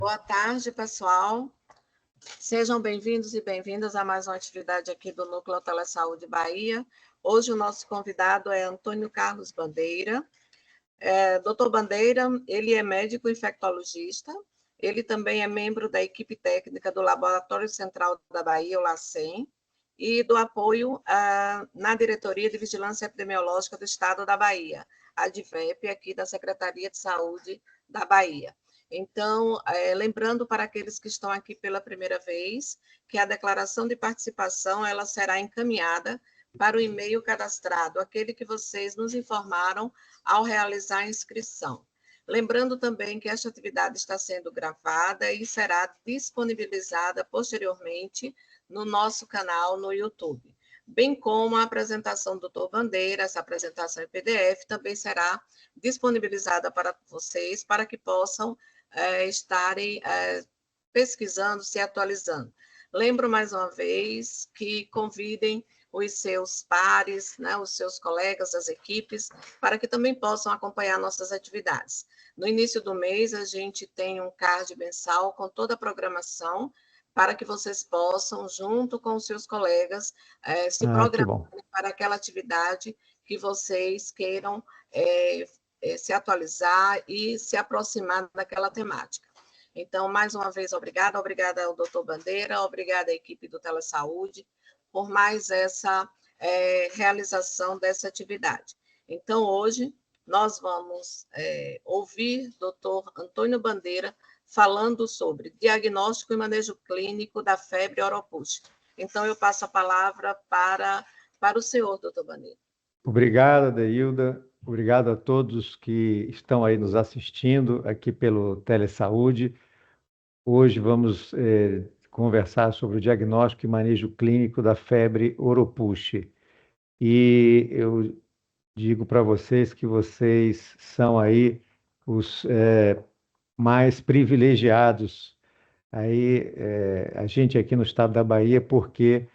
Boa tarde, pessoal. Sejam bem-vindos e bem-vindas a mais uma atividade aqui do Núcleo Telesaúde Bahia. Hoje o nosso convidado é Antônio Carlos Bandeira. Doutor Bandeira, ele é médico infectologista, ele também é membro da equipe técnica do Laboratório Central da Bahia, o LACEN, e do apoio na Diretoria de Vigilância Epidemiológica do Estado da Bahia, a DIVEP, aqui da Secretaria de Saúde da Bahia. Então, lembrando para aqueles que estão aqui pela primeira vez, que a declaração de participação ela será encaminhada para o e-mail cadastrado, aquele que vocês nos informaram ao realizar a inscrição. Lembrando também que esta atividade está sendo gravada e será disponibilizada posteriormente no nosso canal no YouTube, bem como a apresentação do Dr. Bandeira, essa apresentação em PDF também será disponibilizada para vocês, para que possam estarem pesquisando, se atualizando. Lembro mais uma vez que convidem os seus pares, né, os seus colegas das equipes, para que também possam acompanhar nossas atividades. No início do mês, a gente tem um card mensal com toda a programação, para que vocês possam, junto com os seus colegas, se programar para aquela atividade que vocês queiram se atualizar e se aproximar daquela temática. Então, mais uma vez, obrigada ao doutor Bandeira, obrigada à equipe do Telesaúde, por mais essa realização dessa atividade. Então, hoje, nós vamos ouvir o doutor Antônio Bandeira falando sobre diagnóstico e manejo clínico da febre oropústica. Então, eu passo a palavra para o senhor, doutor Bandeira. Obrigado, Adeilda. Obrigado a todos que estão aí nos assistindo aqui pelo Telesaúde. Hoje vamos conversar sobre o diagnóstico e manejo clínico da febre oropústica. E eu digo para vocês que vocês são aí os mais privilegiados. Aí, a gente aqui no estado da Bahia, porque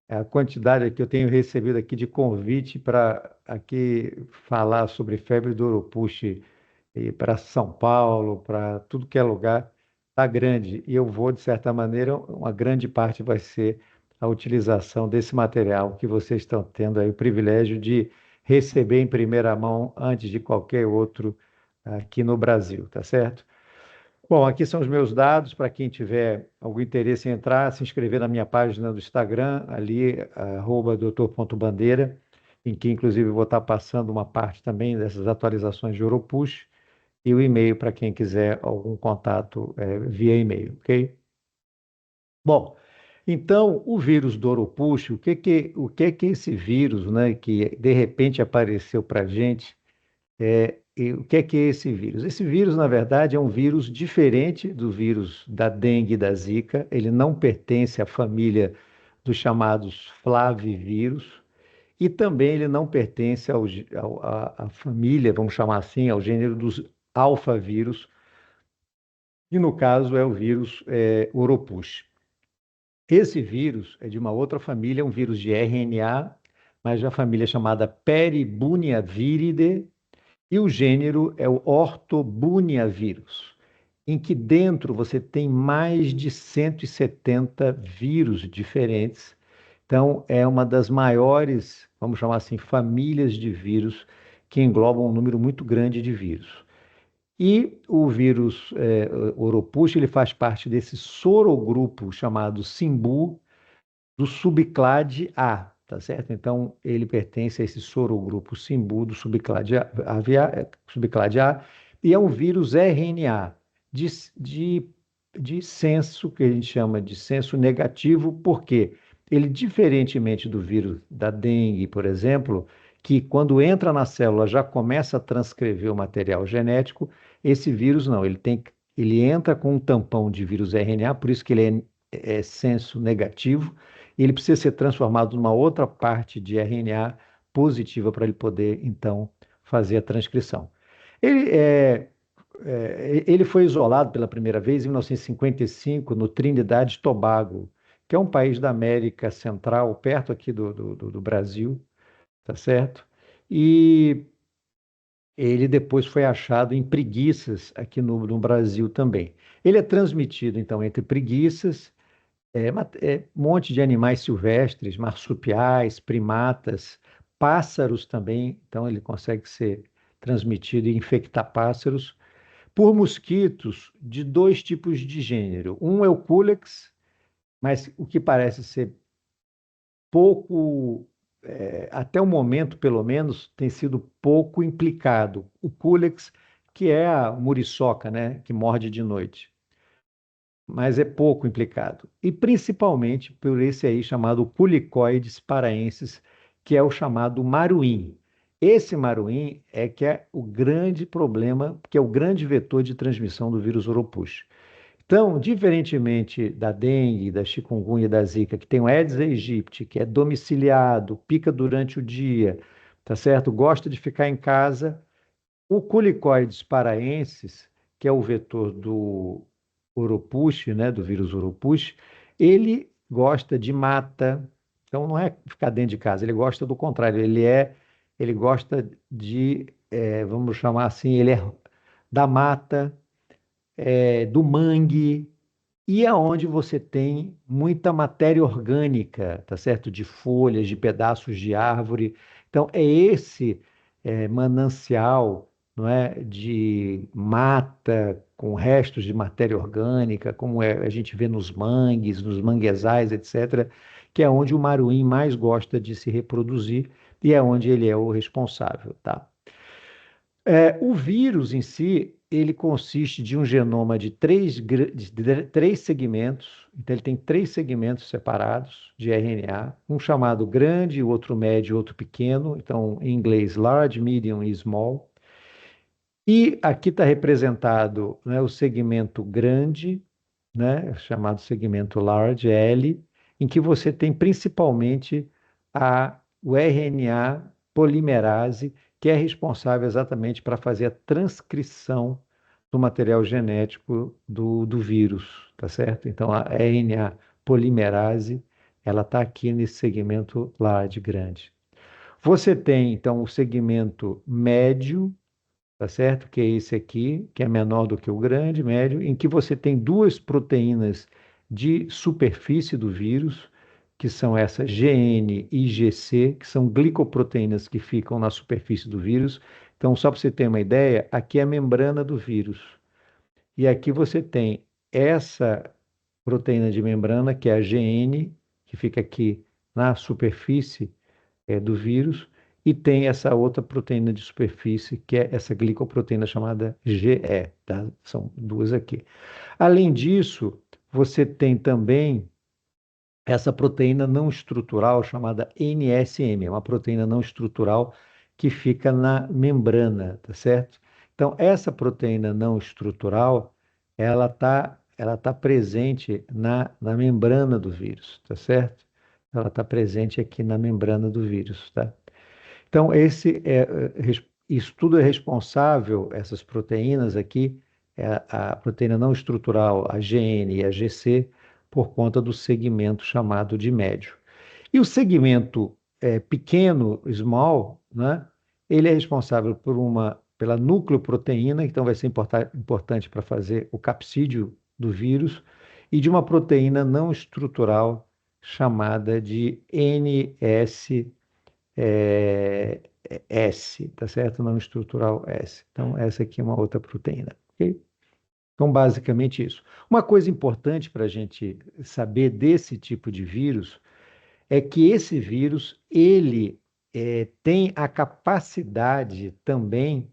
a quantidade que eu tenho recebido aqui de convite para aqui falar sobre febre do oropústica e para São Paulo, para tudo que é lugar, está grande. E eu vou, de certa maneira, uma grande parte vai ser a utilização desse material que vocês estão tendo aí o privilégio de receber em primeira mão antes de qualquer outro aqui no Brasil, tá certo? Bom, aqui são os meus dados para quem tiver algum interesse em entrar, se inscrever na minha página do Instagram, ali, @doutor.bandeira, em que inclusive vou estar passando uma parte também dessas atualizações de Oropush, e o e-mail para quem quiser algum contato via e-mail, ok? Bom, então o vírus do Oropush, o que é esse vírus, né, que de repente apareceu para a gente? E o que é esse vírus? Esse vírus, na verdade, é um vírus diferente do vírus da dengue e da zika. Ele não pertence à família dos chamados flavivírus e também ele não pertence à família, vamos chamar assim, ao gênero dos alfavírus, e no caso é o vírus Oropouche. Esse vírus é de uma outra família, um vírus de RNA, mas da família chamada Peribuniaviridae, e o gênero é o Orthobuniavírus, em que dentro você tem mais de 170 vírus diferentes. Então, é uma das maiores, vamos chamar assim, famílias de vírus que englobam um número muito grande de vírus. E o vírus Oropouche, ele faz parte desse sorogrupo chamado Simbu, do subclade A, tá certo? Então, ele pertence a esse sorogrupo Simbu do subclade A, e é um vírus RNA de senso, que a gente chama de senso negativo, porque ele, diferentemente do vírus da dengue, por exemplo, que quando entra na célula já começa a transcrever o material genético, esse vírus não, ele entra com um tampão de vírus RNA, por isso que ele é senso negativo, e ele precisa ser transformado numa outra parte de RNA positiva para ele poder, então, fazer a transcrição. Ele foi isolado pela primeira vez em 1955 no Trinidad e Tobago, que é um país da América Central, perto aqui do Brasil, tá certo? E ele depois foi achado em preguiças aqui no Brasil também. Ele é transmitido, então, entre preguiças, um monte de animais silvestres, marsupiais, primatas, pássaros também, então ele consegue ser transmitido e infectar pássaros, por mosquitos de dois tipos de gênero. Um é o Culex, mas o que parece ser pouco, até o momento, pelo menos, tem sido pouco implicado. O Culex, que é a muriçoca, né, que morde de noite, mas é pouco implicado. E principalmente por esse aí chamado Culicoides paraensis, que é o chamado maruim. Esse maruim é que é o grande problema, que é o grande vetor de transmissão do vírus Oropouche. Então, diferentemente da dengue, da chikungunya e da zika, que tem o Aedes aegypti, que é domiciliado, pica durante o dia, tá certo? Gosta de ficar em casa, o Culicoides paraensis, que é o vetor do Oropouche, né, do vírus Oropouche, ele gosta de mata. Então não é ficar dentro de casa, ele gosta do contrário, ele gosta de, vamos chamar assim, ele é da mata, do mangue, e aonde você tem muita matéria orgânica, tá certo? De folhas, de pedaços de árvore. Então, é esse manancial, não é, de mata com restos de matéria orgânica, como a gente vê nos mangues, nos manguezais, etc., que é onde o maruim mais gosta de se reproduzir e é onde ele é o responsável, tá? O vírus em si, ele consiste de um genoma de três segmentos. Então, ele tem três segmentos separados de RNA, um chamado grande, o outro médio e outro pequeno. Então, em inglês, large, medium e small. E aqui está representado, né, o segmento grande, né, chamado segmento large, L, em que você tem principalmente o RNA polimerase, que é responsável exatamente para fazer a transcrição do material genético do vírus, tá certo? Então, a RNA polimerase, ela está aqui nesse segmento large, grande. Você tem, então, o segmento médio, tá certo? Que é esse aqui, que é menor do que o grande, médio, em que você tem duas proteínas de superfície do vírus, que são essas GN e GC, que são glicoproteínas que ficam na superfície do vírus. Então, só para você ter uma ideia, aqui é a membrana do vírus. E aqui você tem essa proteína de membrana, que é a GN, que fica aqui na superfície do vírus, e tem essa outra proteína de superfície, que é essa glicoproteína chamada GE, tá? São duas aqui. Além disso, você tem também essa proteína não estrutural chamada NSM, é uma proteína não estrutural que fica na membrana, tá certo? Então, essa proteína não estrutural, ela tá presente na membrana do vírus, tá certo? Ela está presente aqui na membrana do vírus, tá? Então, isso tudo é responsável, essas proteínas aqui, a proteína não estrutural, a GN e a GC, por conta do segmento chamado de médio. E o segmento pequeno, small, né, ele é responsável pela nucleoproteína, então vai ser importante para fazer o capsídeo do vírus, e de uma proteína não estrutural chamada de NS S, tá certo? Não estrutural S. Então, essa aqui é uma outra proteína, ok? Então, basicamente isso. Uma coisa importante para a gente saber desse tipo de vírus é que esse vírus, ele tem a capacidade também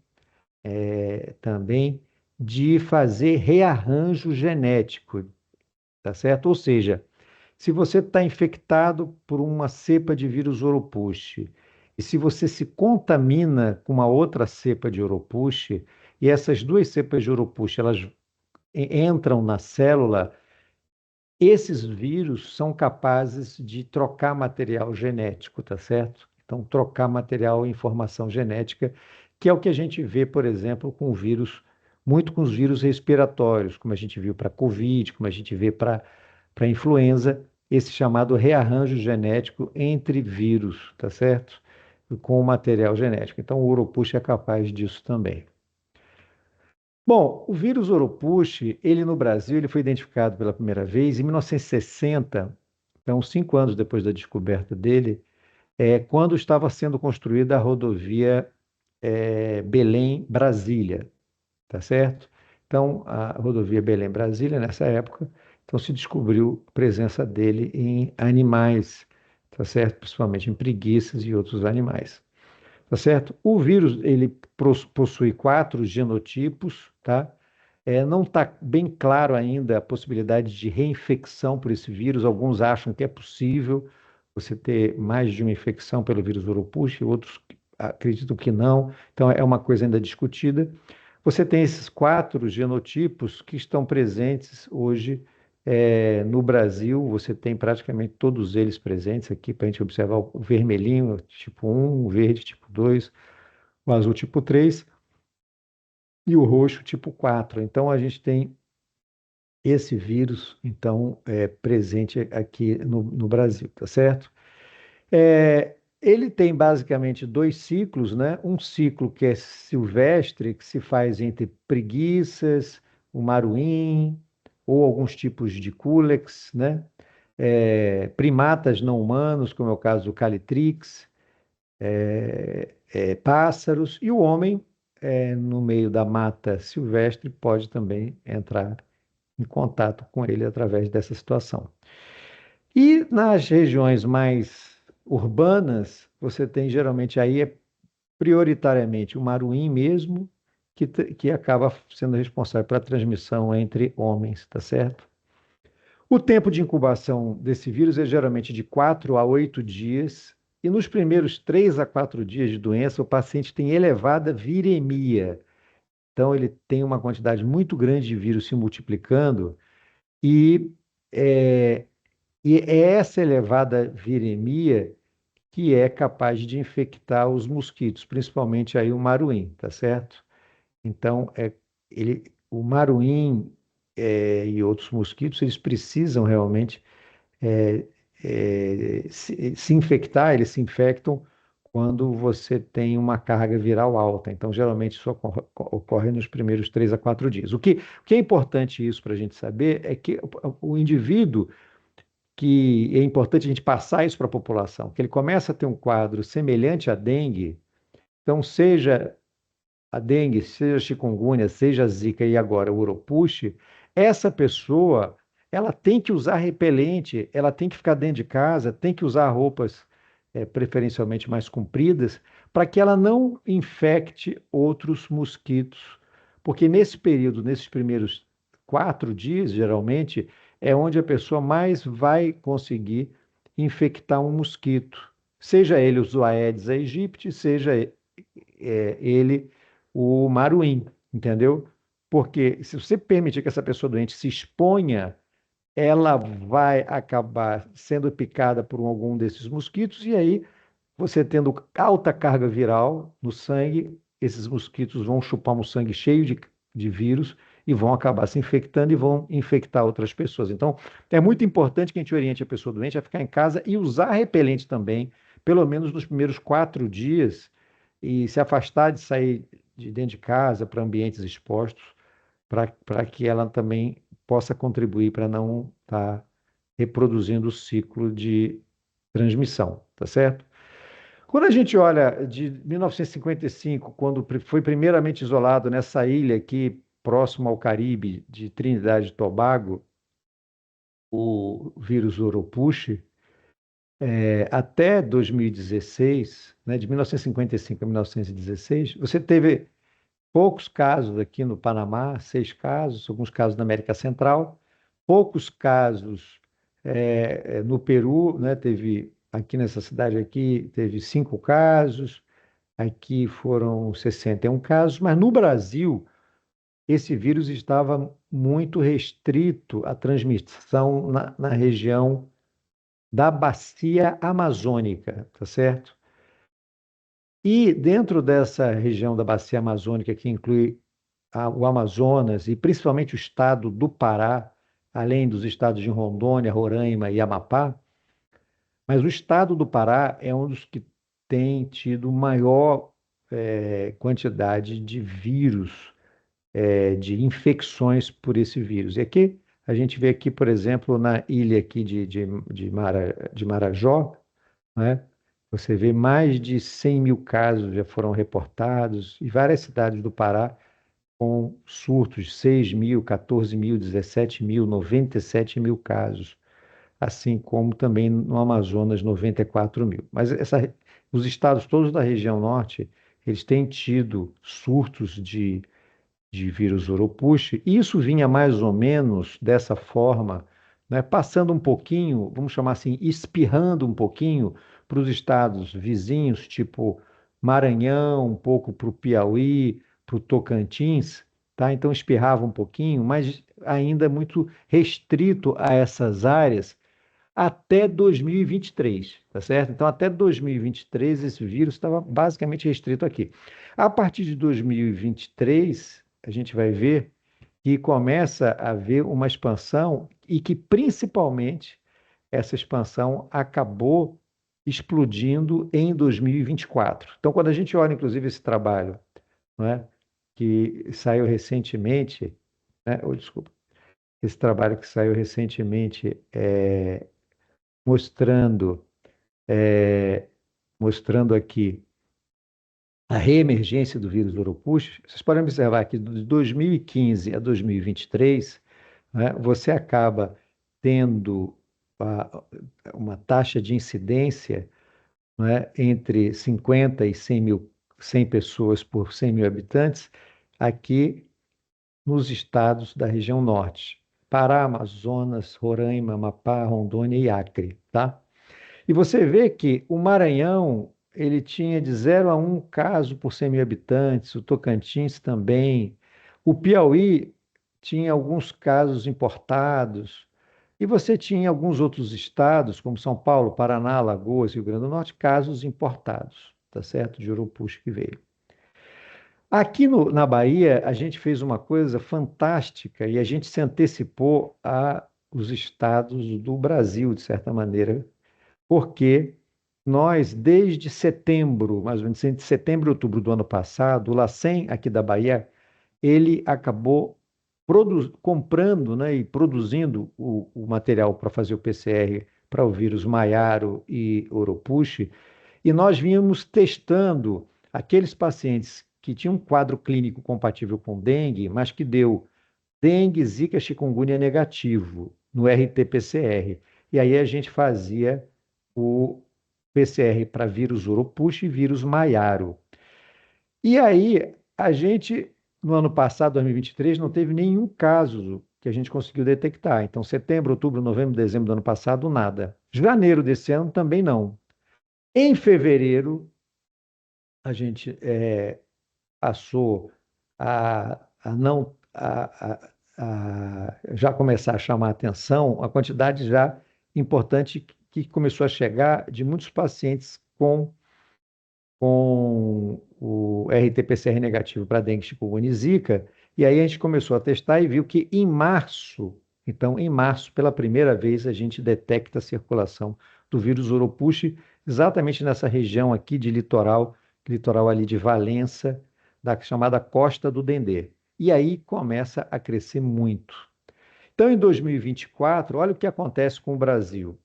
de fazer rearranjo genético, tá certo? Ou seja, se você está infectado por uma cepa de vírus Oropouche, e se você se contamina com uma outra cepa de Oropouche, e essas duas cepas de Oropouche, elas entram na célula, esses vírus são capazes de trocar material genético, tá certo? Então, trocar material e informação genética, que é o que a gente vê, por exemplo, muito com os vírus respiratórios, como a gente viu para Covid, como a gente vê para influenza, esse chamado rearranjo genético entre vírus, tá certo? com o material genético. Então, o Uropush é capaz disso também. Bom, o vírus Uropush, ele no Brasil, ele foi identificado pela primeira vez em 1960, então 5 anos depois da descoberta dele, quando estava sendo construída a rodovia Belém-Brasília, tá certo? Então, a rodovia Belém-Brasília, nessa época, então se descobriu a presença dele em animais, tá certo? Principalmente em preguiças e outros animais, tá certo? O vírus, ele possui 4 genotipos, tá? Não está bem claro ainda a possibilidade de reinfecção por esse vírus. Alguns acham que é possível você ter mais de uma infecção pelo vírus Urupush, outros acreditam que não. Então, é uma coisa ainda discutida. Você tem esses 4 genotipos que estão presentes hoje no Brasil. Você tem praticamente todos eles presentes aqui para a gente observar o vermelhinho, tipo 1, o verde, tipo 2, o azul, tipo 3, e o roxo, tipo 4. Então, a gente tem esse vírus, então, presente aqui no Brasil, tá certo? Ele tem basicamente 2 ciclos, né? Um ciclo que é silvestre, que se faz entre preguiças, o maruim, ou alguns tipos de culex, né? Primatas não humanos, como é o caso do calitrix, pássaros, e o homem, no meio da mata silvestre, pode também entrar em contato com ele através dessa situação. E nas regiões mais urbanas, você tem geralmente aí prioritariamente o maruim mesmo, que acaba sendo responsável pela transmissão entre homens, tá certo? O tempo de incubação desse vírus é geralmente de 4 a 8 dias, e nos primeiros 3 a 4 dias de doença, o paciente tem elevada viremia. Então, ele tem uma quantidade muito grande de vírus se multiplicando, e é, é essa elevada viremia que é capaz de infectar os mosquitos, principalmente aí o maruim, tá certo? Então, o maruim e outros mosquitos, eles precisam realmente se infectar, eles se infectam quando você tem uma carga viral alta. Então, geralmente, isso ocorre nos primeiros 3 a 4 dias. O que é importante isso para a gente saber é que o indivíduo, que é importante a gente passar isso para a população, que ele começa a ter um quadro semelhante à dengue, então seja a dengue, seja a chikungunya, seja a zika e agora o uropush, essa pessoa, ela tem que usar repelente, ela tem que ficar dentro de casa, tem que usar roupas preferencialmente mais compridas, para que ela não infecte outros mosquitos, porque nesse período, nesses primeiros 4 dias, geralmente, é onde a pessoa mais vai conseguir infectar um mosquito, seja ele o Aedes aegypti, seja ele o maruim, entendeu? Porque se você permitir que essa pessoa doente se exponha, ela vai acabar sendo picada por algum desses mosquitos, e aí, você tendo alta carga viral no sangue, esses mosquitos vão chupar um sangue cheio de vírus e vão acabar se infectando e vão infectar outras pessoas. Então, é muito importante que a gente oriente a pessoa doente a ficar em casa e usar repelente também, pelo menos nos primeiros 4 dias, e se afastar de sair de dentro de casa para ambientes expostos, para que ela também possa contribuir para não estar reproduzindo o ciclo de transmissão, tá certo? Quando a gente olha de 1955, quando foi primeiramente isolado nessa ilha aqui, próximo ao Caribe, de Trinidade e Tobago, o vírus Urupushi, até 2016, né, de 1955 a 1916, você teve poucos casos aqui no Panamá, 6 casos, alguns casos na América Central, poucos casos no Peru, né, teve aqui nessa cidade aqui, teve 5 casos, aqui foram 61 casos, mas no Brasil esse vírus estava muito restrito à transmissão na região da bacia amazônica, tá certo? E dentro dessa região da bacia amazônica, que inclui o Amazonas e principalmente o estado do Pará, além dos estados de Rondônia, Roraima e Amapá, mas o estado do Pará é um dos que tem tido maior quantidade de vírus, de infecções por esse vírus. E aqui, a gente vê aqui, por exemplo, na ilha aqui de Marajó, né? Você vê mais de 100 mil casos já foram reportados, e várias cidades do Pará com surtos de 6 mil, 14 mil, 17 mil, 97 mil casos, assim como também no Amazonas, 94 mil. Mas os estados todos da região norte, eles têm tido surtos de vírus Oropouche. Isso vinha mais ou menos dessa forma, né, passando um pouquinho, vamos chamar assim, espirrando um pouquinho para os estados vizinhos, tipo Maranhão, um pouco para o Piauí, para o Tocantins, tá? Então espirrava um pouquinho, mas ainda muito restrito a essas áreas até 2023, tá certo? Então, até 2023, esse vírus estava basicamente restrito aqui. A partir de 2023, a gente vai ver que começa a haver uma expansão e que, principalmente, essa expansão acabou explodindo em 2024. Então, quando a gente olha, inclusive, esse trabalho, não é, que saiu recentemente, né, desculpa, esse trabalho que saiu recentemente mostrando, é, mostrando aqui a reemergência do vírus do Oropouche. Vocês podem observar que de 2015 a 2023, né, você acaba tendo a- uma taxa de incidência, né, entre 50 e 100 pessoas por 100 mil habitantes, aqui nos estados da região norte. Pará, Amazonas, Roraima, Amapá, Rondônia e Acre, tá? E você vê que o Maranhão, ele tinha de 0 a 1 caso por 100 mil habitantes, o Tocantins também, o Piauí tinha alguns casos importados, e você tinha alguns outros estados, como São Paulo, Paraná, Alagoas, Rio Grande do Norte, casos importados, tá certo? De Oropouche que veio. Aqui na Bahia, a gente fez uma coisa fantástica e a gente se antecipou aos estados do Brasil, de certa maneira, porque nós, desde setembro, mais ou menos entre setembro e outubro do ano passado, o LACEN aqui da Bahia, ele acabou comprando, né, e produzindo o material para fazer o PCR para o vírus Maiaro e Oropouche, e nós vínhamos testando aqueles pacientes que tinham um quadro clínico compatível com dengue, mas que deu dengue, zika, chikungunya negativo no RT-PCR. E aí a gente fazia o PCR para vírus Oropouche e vírus Maiaro. E aí a gente, no ano passado, 2023, não teve nenhum caso que a gente conseguiu detectar. Então, setembro, outubro, novembro, dezembro do ano passado, nada. Janeiro desse ano também não. Em fevereiro, a gente passou a não já começar a chamar a atenção a quantidade já importante que começou a chegar de muitos pacientes com o RT-PCR negativo para dengue, chikungunya e zika, e aí a gente começou a testar e viu que em março, então em março, pela primeira vez, a gente detecta a circulação do vírus Oropouche exatamente nessa região aqui de litoral ali de Valença, da chamada Costa do Dendê. E aí começa a crescer muito. Então, em 2024, olha o que acontece com o Brasil.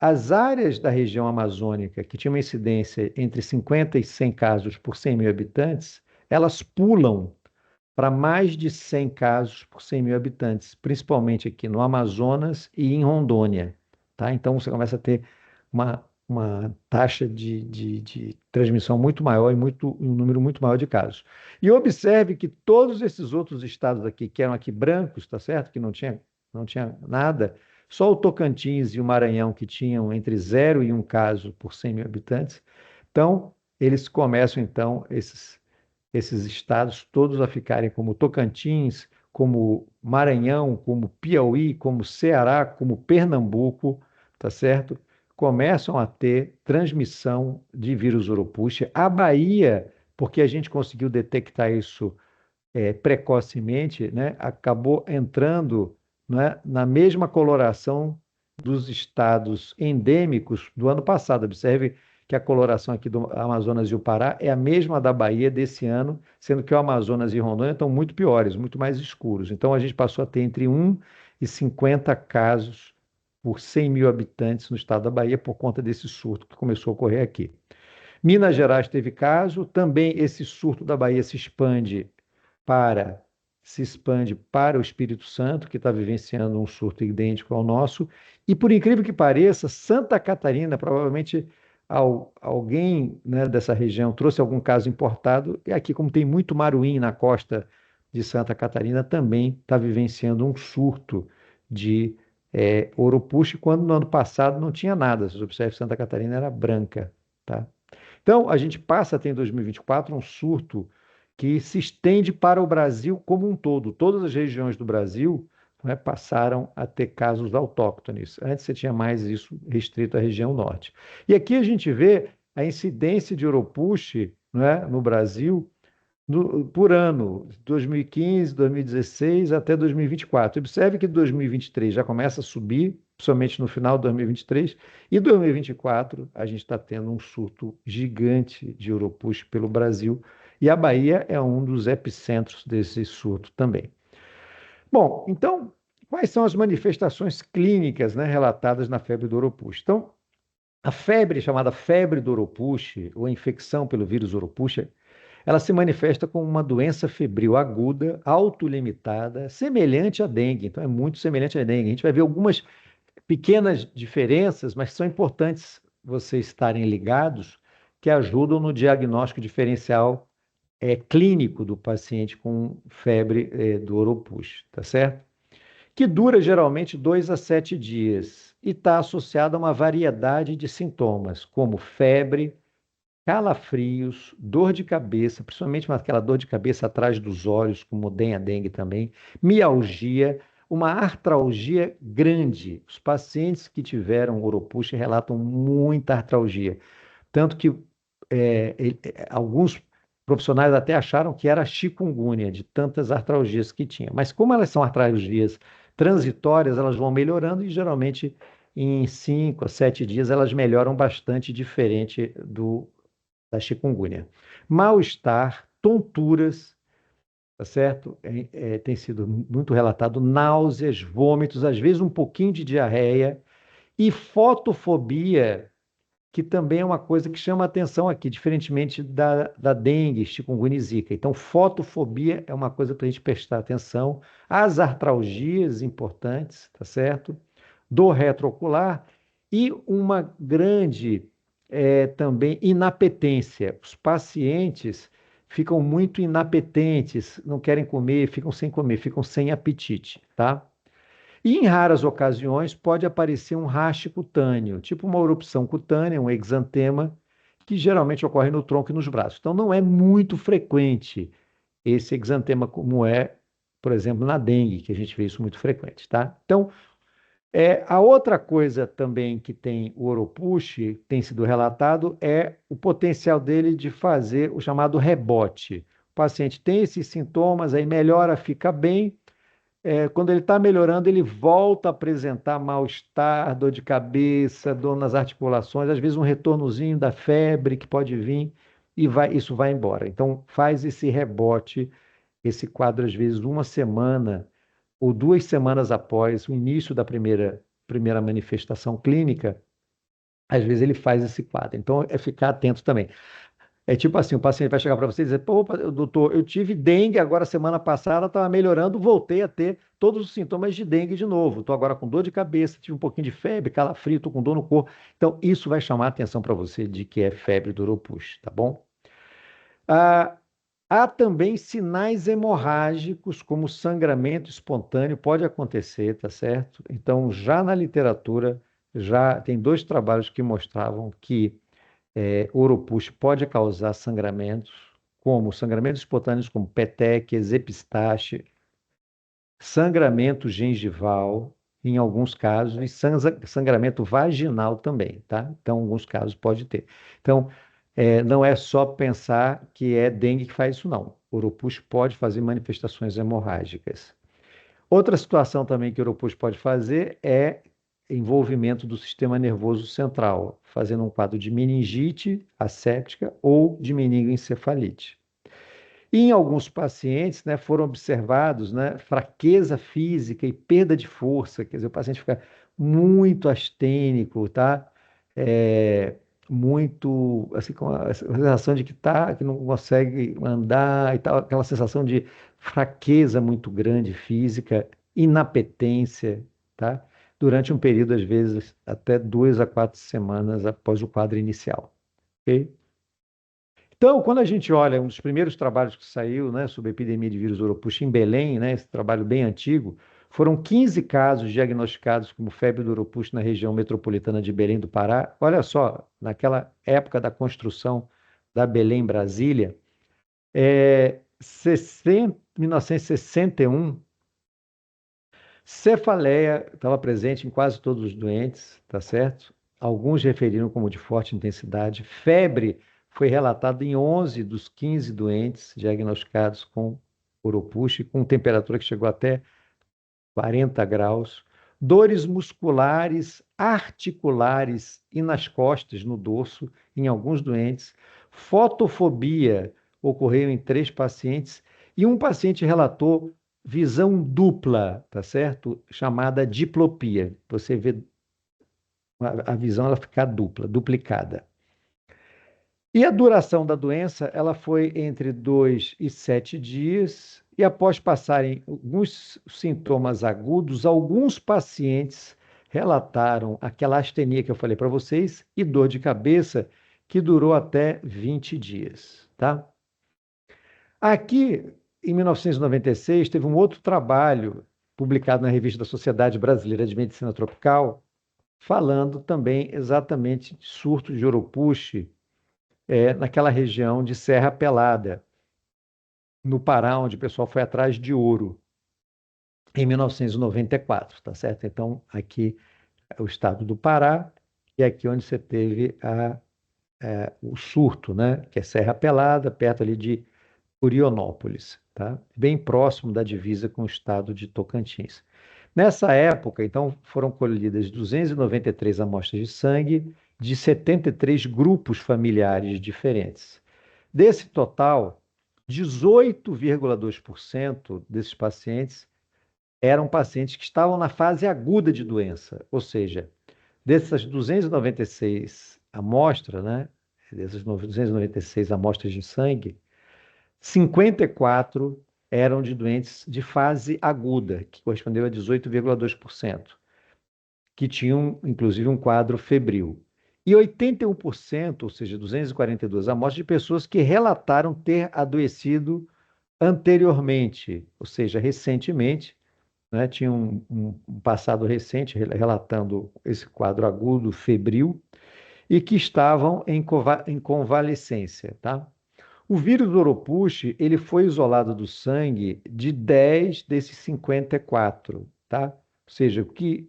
As áreas da região amazônica que tinham uma incidência entre 50 e 100 casos por 100 mil habitantes, elas pulam para mais de 100 casos por 100 mil habitantes, principalmente aqui no Amazonas e em Rondônia. Tá? Então, você começa a ter uma taxa de transmissão muito maior e um número muito maior de casos. E observe que todos esses outros estados aqui, que eram aqui brancos, tá certo? Que não tinha nada, só o Tocantins e o Maranhão, que tinham entre 0 e 1 caso por 100 mil habitantes. Então, eles começam, então, esses estados todos a ficarem como Tocantins, como Maranhão, como Piauí, como Ceará, como Pernambuco, tá certo? Começam a ter transmissão de vírus Oropouche. A Bahia, porque a gente conseguiu detectar isso precocemente, né, acabou entrando, né, na mesma coloração dos estados endêmicos do ano passado. Observe que a coloração aqui do Amazonas e o Pará é a mesma da Bahia desse ano, sendo que o Amazonas e Rondônia estão muito piores, muito mais escuros. Então, a gente passou a ter entre 1 e 50 casos por 100 mil habitantes no estado da Bahia por conta desse surto que começou a ocorrer aqui. Minas Gerais teve caso, também esse surto da Bahia para se expande para o Espírito Santo, que está vivenciando um surto idêntico ao nosso. E, por incrível que pareça, Santa Catarina, provavelmente alguém, né, dessa região trouxe algum caso importado, e aqui, como tem muito maruim na costa de Santa Catarina, também está vivenciando um surto de Oropouche, quando no ano passado não tinha nada. Se você observa, Santa Catarina era branca, tá? Então, a gente passa a ter em 2024 um surto que se estende para o Brasil como um todo. Todas as regiões do Brasil, né, passaram a ter casos autóctones. Antes você tinha mais isso restrito à região norte. E aqui a gente vê a incidência de Oropouche, né, no Brasil por ano, 2015, 2016 até 2024. Observe que 2023 já começa a subir, principalmente no final de 2023, e 2024 a gente está tendo um surto gigante de Oropouche pelo Brasil, e a Bahia é um dos epicentros desse surto também. Bom, então, quais são as manifestações clínicas, né, relatadas na febre do Oropouche? Então, a febre chamada febre do Oropouche, ou infecção pelo vírus Oropouche, ela se manifesta como uma doença febril aguda, autolimitada, semelhante à dengue. Então, é muito semelhante à dengue. A gente vai ver algumas pequenas diferenças, mas são importantes vocês estarem ligados, que ajudam no diagnóstico diferencial clínico do paciente com febre do Oropouche, tá certo? Que dura geralmente 2 a 7 dias e está associada a uma variedade de sintomas, como febre, calafrios, dor de cabeça, principalmente aquela dor de cabeça atrás dos olhos, como tem a dengue também, mialgia, uma artralgia grande. Os pacientes que tiveram Oropouche relatam muita artralgia, tanto que alguns profissionais até acharam que era chikungunya, de tantas artralgias que tinha. Mas como elas são artralgias transitórias, elas vão melhorando e geralmente em 5 a 7 dias elas melhoram bastante, diferente da chikungunya. Mal-estar, tonturas, tá certo? Tem sido muito relatado, náuseas, vômitos, às vezes um pouquinho de diarreia e fotofobia, que também é uma coisa que chama atenção aqui, diferentemente da dengue, chikungunya e zika. Então, fotofobia é uma coisa para a gente prestar atenção. As artralgias importantes, tá certo? Dor retroocular e uma grande também inapetência. Os pacientes ficam muito inapetentes, não querem comer, ficam sem apetite, tá? E em raras ocasiões pode aparecer um raste cutâneo, tipo uma erupção cutânea, um exantema, que geralmente ocorre no tronco e nos braços. Então não é muito frequente esse exantema como por exemplo, na dengue, que a gente vê isso muito frequente, tá? Então, a outra coisa também que tem o Oropouche, tem sido relatado, é o potencial dele de fazer o chamado rebote. O paciente tem esses sintomas, aí melhora, fica bem. Quando ele está melhorando, ele volta a apresentar mal-estar, dor de cabeça, dor nas articulações, às vezes um retornozinho da febre que pode vir e isso vai embora. Então, faz esse rebote, esse quadro, às vezes, uma semana ou 2 semanas após o início da primeira manifestação clínica, às vezes ele faz esse quadro. Então, é ficar atento também. É tipo assim, o paciente vai chegar para você e dizer, pô, doutor, eu tive dengue agora semana passada, estava melhorando, voltei a ter todos os sintomas de dengue de novo. Estou agora com dor de cabeça, tive um pouquinho de febre, calafrio, estou com dor no corpo. Então, isso vai chamar a atenção para você de que é febre do Oropouche, tá bom? Há também sinais hemorrágicos, como sangramento espontâneo, pode acontecer, tá certo? Então, já na literatura, já tem 2 trabalhos que mostravam que Oropouche pode causar sangramentos, como sangramentos espontâneos, como petequias, epistaxe, sangramento gengival, em alguns casos, e sangramento vaginal também, tá? Então, em alguns casos pode ter. Então, não é só pensar que é dengue que faz isso, não. Oropouche pode fazer manifestações hemorrágicas. Outra situação também que o Oropouche pode fazer é envolvimento do sistema nervoso central, fazendo um quadro de meningite asséptica ou de meningoencefalite. E em alguns pacientes, né, foram observados, né, fraqueza física e perda de força, quer dizer, o paciente fica muito astênico, tá? Muito, assim, com a sensação de que não consegue andar e tal, aquela sensação de fraqueza muito grande física, inapetência, tá? Durante um período, às vezes, até 2 a 4 semanas após o quadro inicial, ok? Então, quando a gente olha um dos primeiros trabalhos que saiu, né, sobre a epidemia de vírus Oropouche em Belém, né, esse trabalho bem antigo, foram 15 casos diagnosticados como febre do Oropouche na região metropolitana de Belém do Pará. Olha só, naquela época da construção da Belém-Brasília, 1961, cefaleia estava presente em quase todos os doentes, tá certo? Alguns referiram como de forte intensidade. Febre foi relatada em 11 dos 15 doentes diagnosticados com Oropouche, com temperatura que chegou até 40 graus. Dores musculares, articulares e nas costas, no dorso, em alguns doentes. Fotofobia ocorreu em 3 pacientes e um paciente relatou visão dupla, tá certo? Chamada diplopia. Você vê a visão ela ficar dupla, duplicada. E a duração da doença, ela foi entre 2 e 7 dias, e após passarem alguns sintomas agudos, alguns pacientes relataram aquela astenia que eu falei para vocês e dor de cabeça que durou até 20 dias, tá? Aqui, em 1996, teve um outro trabalho publicado na Revista da Sociedade Brasileira de Medicina Tropical, falando também exatamente de surto de Oropouche, naquela região de Serra Pelada, no Pará, onde o pessoal foi atrás de ouro, em 1994, tá certo? Então, aqui é o estado do Pará, e aqui onde você teve o surto, né? Que é Serra Pelada, perto ali de Curionópolis, tá? Bem próximo da divisa com o estado de Tocantins. Nessa época, então, foram colhidas 293 amostras de sangue de 73 grupos familiares diferentes. Desse total, 18,2% desses pacientes eram pacientes que estavam na fase aguda de doença, ou seja, dessas 296 amostras, né, dessas 296 amostras de sangue, 54 eram de doentes de fase aguda, que correspondeu a 18,2%, que tinham, inclusive, um quadro febril. E 81%, ou seja, 242 amostras de pessoas que relataram ter adoecido anteriormente, ou seja, recentemente, né, tinha um passado recente relatando esse quadro agudo, febril, e que estavam em convalescência, tá? O vírus do Oropouche, ele foi isolado do sangue de 10 desses 54, tá? Ou seja, o que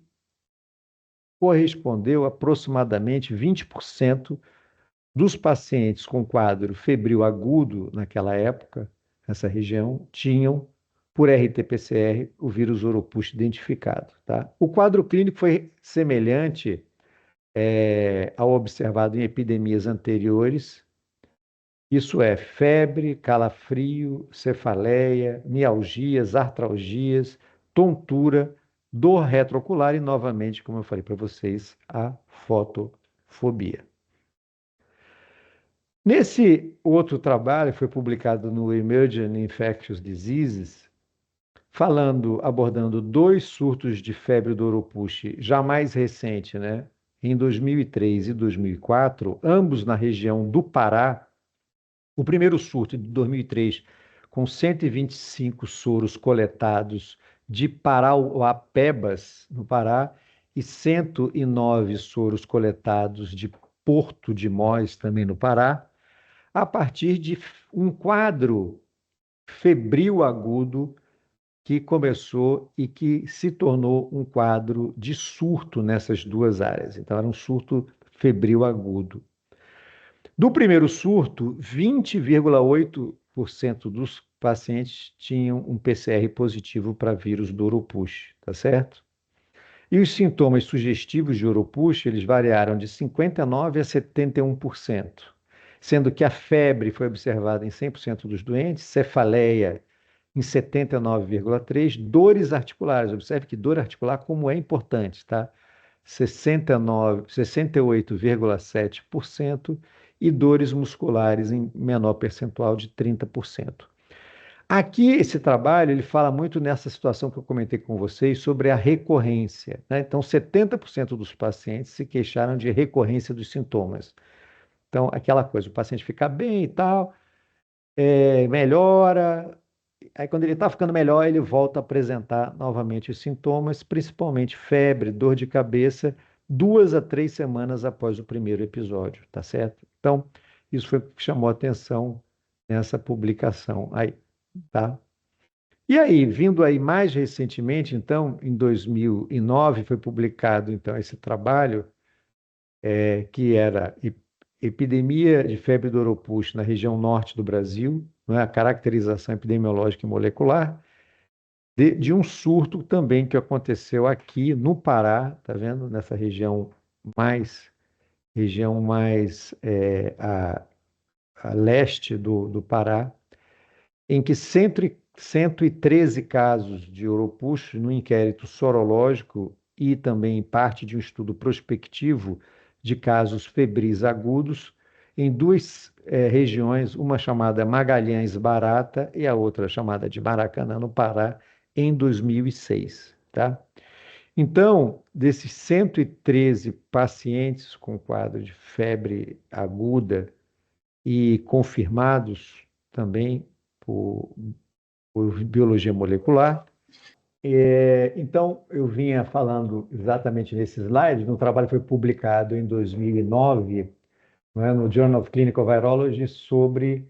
correspondeu a aproximadamente 20% dos pacientes com quadro febril agudo naquela época, nessa região, tinham, por RT-PCR, o vírus Oropouche identificado, tá? O quadro clínico foi semelhante ao observado em epidemias anteriores, isso é, febre, calafrio, cefaleia, mialgias, artralgias, tontura, dor retroocular e, novamente, como eu falei para vocês, a fotofobia. Nesse outro trabalho, foi publicado no Emerging Infectious Diseases, abordando 2 surtos de febre do Oropouche, já mais recente, né? Em 2003 e 2004, ambos na região do Pará. O primeiro surto de 2003, com 125 soros coletados de Parauapebas, no Pará, e 109 soros coletados de Porto de Mós, também no Pará, a partir de um quadro febril agudo que começou e que se tornou um quadro de surto nessas 2 áreas. Então, era um surto febril agudo. Do primeiro surto, 20,8% dos pacientes tinham um PCR positivo para vírus do Oropouche, tá certo? E os sintomas sugestivos de Oropush, eles variaram de 59% a 71%, sendo que a febre foi observada em 100% dos doentes, cefaleia em 79,3%, dores articulares. Observe que dor articular como é importante, tá? 68,7% e dores musculares em menor percentual de 30%. Aqui, esse trabalho, ele fala muito nessa situação que eu comentei com vocês sobre a recorrência, né? Então, 70% dos pacientes se queixaram de recorrência dos sintomas. Então, aquela coisa, o paciente fica bem e tal, melhora, aí quando ele está ficando melhor, ele volta a apresentar novamente os sintomas, principalmente febre, dor de cabeça, 2 a 3 semanas após o primeiro episódio, tá certo? Então, isso foi o que chamou a atenção nessa publicação aí, tá? E aí, vindo aí mais recentemente, então, em 2009, foi publicado então esse trabalho, que era epidemia de febre do Oropouche na região norte do Brasil, não é? A caracterização epidemiológica e molecular, de um surto também que aconteceu aqui no Pará, tá vendo? Nessa região mais a leste do Pará, em que 113 casos de Oropouche no inquérito sorológico e também parte de um estudo prospectivo de casos febris agudos em duas regiões, uma chamada Magalhães Barata e a outra chamada de Maracanã, no Pará, em 2006, tá? Então, desses 113 pacientes com quadro de febre aguda e confirmados também por biologia molecular. Então, eu vinha falando exatamente nesses slides, no trabalho que foi publicado em 2009, não é, no Journal of Clinical Virology, sobre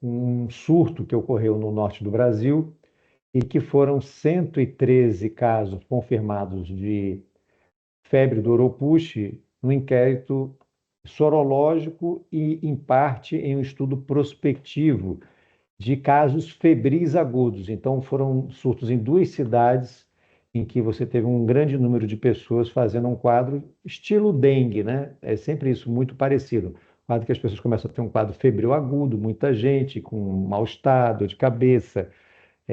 um surto que ocorreu no norte do Brasil e que foram 113 casos confirmados de febre do Oropouche no inquérito sorológico e, em parte, em um estudo prospectivo de casos febris agudos. Então, foram surtos em duas cidades em que você teve um grande número de pessoas fazendo um quadro estilo dengue, né? É sempre isso, muito parecido. Quadro que as pessoas começam a ter um quadro febril agudo, muita gente com mal-estar, dor de cabeça,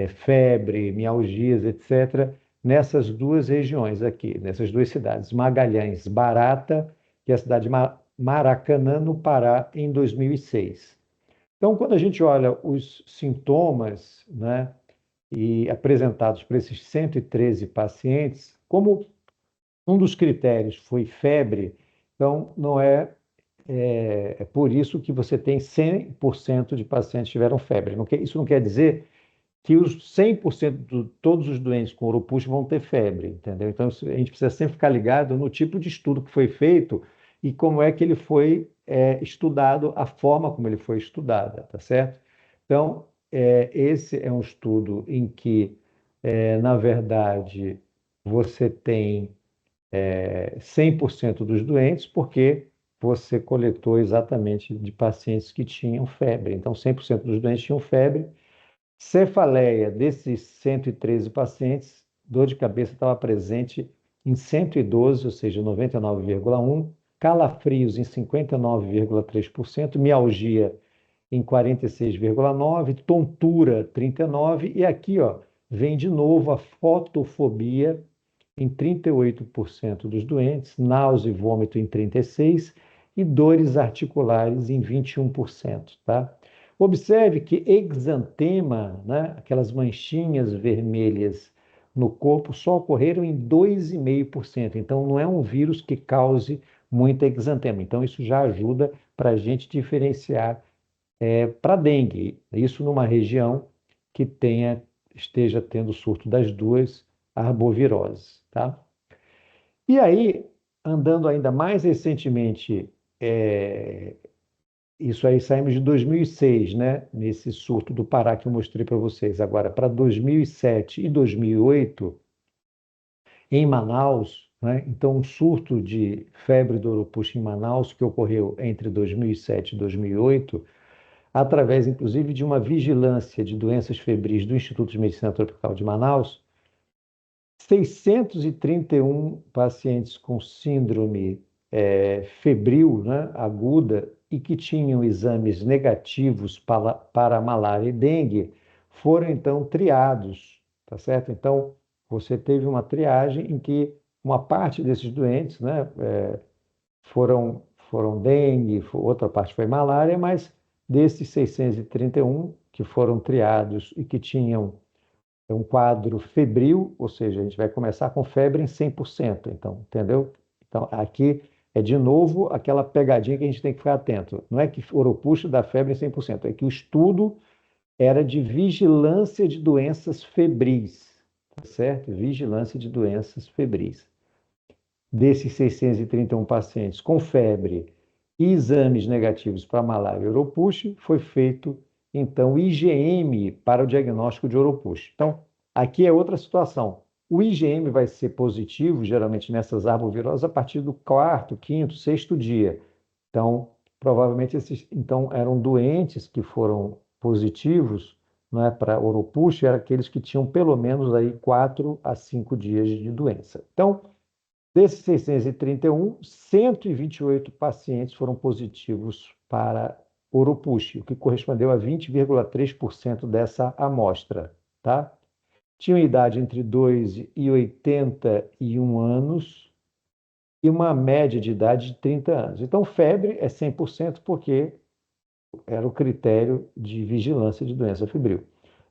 febre, mialgias, etc., nessas duas regiões aqui, nessas duas cidades, Magalhães, Barata, que é a cidade de Maracanã, no Pará, em 2006. Então, quando a gente olha os sintomas, né, e apresentados para esses 113 pacientes, como um dos critérios foi febre, então não é por isso que você tem 100% de pacientes que tiveram febre. Isso não quer dizer que os 100% de todos os doentes com Oropouche vão ter febre, entendeu? Então, a gente precisa sempre ficar ligado no tipo de estudo que foi feito e como é que ele foi estudado, a forma como ele foi estudada, tá certo? Então, esse é um estudo em que, na verdade, você tem 100% dos doentes, porque você coletou exatamente de pacientes que tinham febre. Então, 100% dos doentes tinham febre. Cefaleia, desses 113 pacientes, dor de cabeça estava presente em 112, ou seja, 99,1%, calafrios em 59,3%, mialgia em 46,9%, tontura 39%, e aqui ó, vem de novo a fotofobia em 38% dos doentes, náusea e vômito em 36% e dores articulares em 21%, tá? Observe que exantema, né, aquelas manchinhas vermelhas no corpo, só ocorreram em 2,5%. Então, não é um vírus que cause muita exantema. Então, isso já ajuda para a gente diferenciar para dengue. Isso numa região que esteja tendo surto das duas arboviroses, tá? E aí, andando ainda mais recentemente, isso aí saímos de 2006, né? Nesse surto do Pará que eu mostrei para vocês. Agora, para 2007 e 2008, em Manaus, né? Então, um surto de febre do Oropouche em Manaus, que ocorreu entre 2007 e 2008, através, inclusive, de uma vigilância de doenças febris do Instituto de Medicina Tropical de Manaus, 631 pacientes com síndrome febril, né, aguda, e que tinham exames negativos para malária e dengue, foram então triados, tá certo? Então, você teve uma triagem em que uma parte desses doentes, né, foram dengue, outra parte foi malária, mas desses 631 que foram triados e que tinham um quadro febril, ou seja, a gente vai começar com febre em 100%, então, entendeu? Então, aqui é de novo aquela pegadinha que a gente tem que ficar atento. Não é que Oropuxo dá febre em 100%, é que o estudo era de vigilância de doenças febris, tá certo? Vigilância de doenças febris. Desses 631 pacientes com febre e exames negativos para malária e Oropuxo, foi feito, então, IgM para o diagnóstico de Oropuxo. Então, aqui é outra situação. O IgM vai ser positivo, geralmente nessas arboviroses, a partir do quarto, quinto, sexto dia. Então, provavelmente esses eram doentes que foram positivos, não é, para Oropuxo, eram aqueles que tinham pelo menos aí 4 a 5 dias de doença. Então, desses 631, 128 pacientes foram positivos para Oropuxo, o que correspondeu a 20,3% dessa amostra, tá? Tinham idade entre 2 e 81 anos e uma média de idade de 30 anos. Então, febre é 100% porque era o critério de vigilância de doença febril.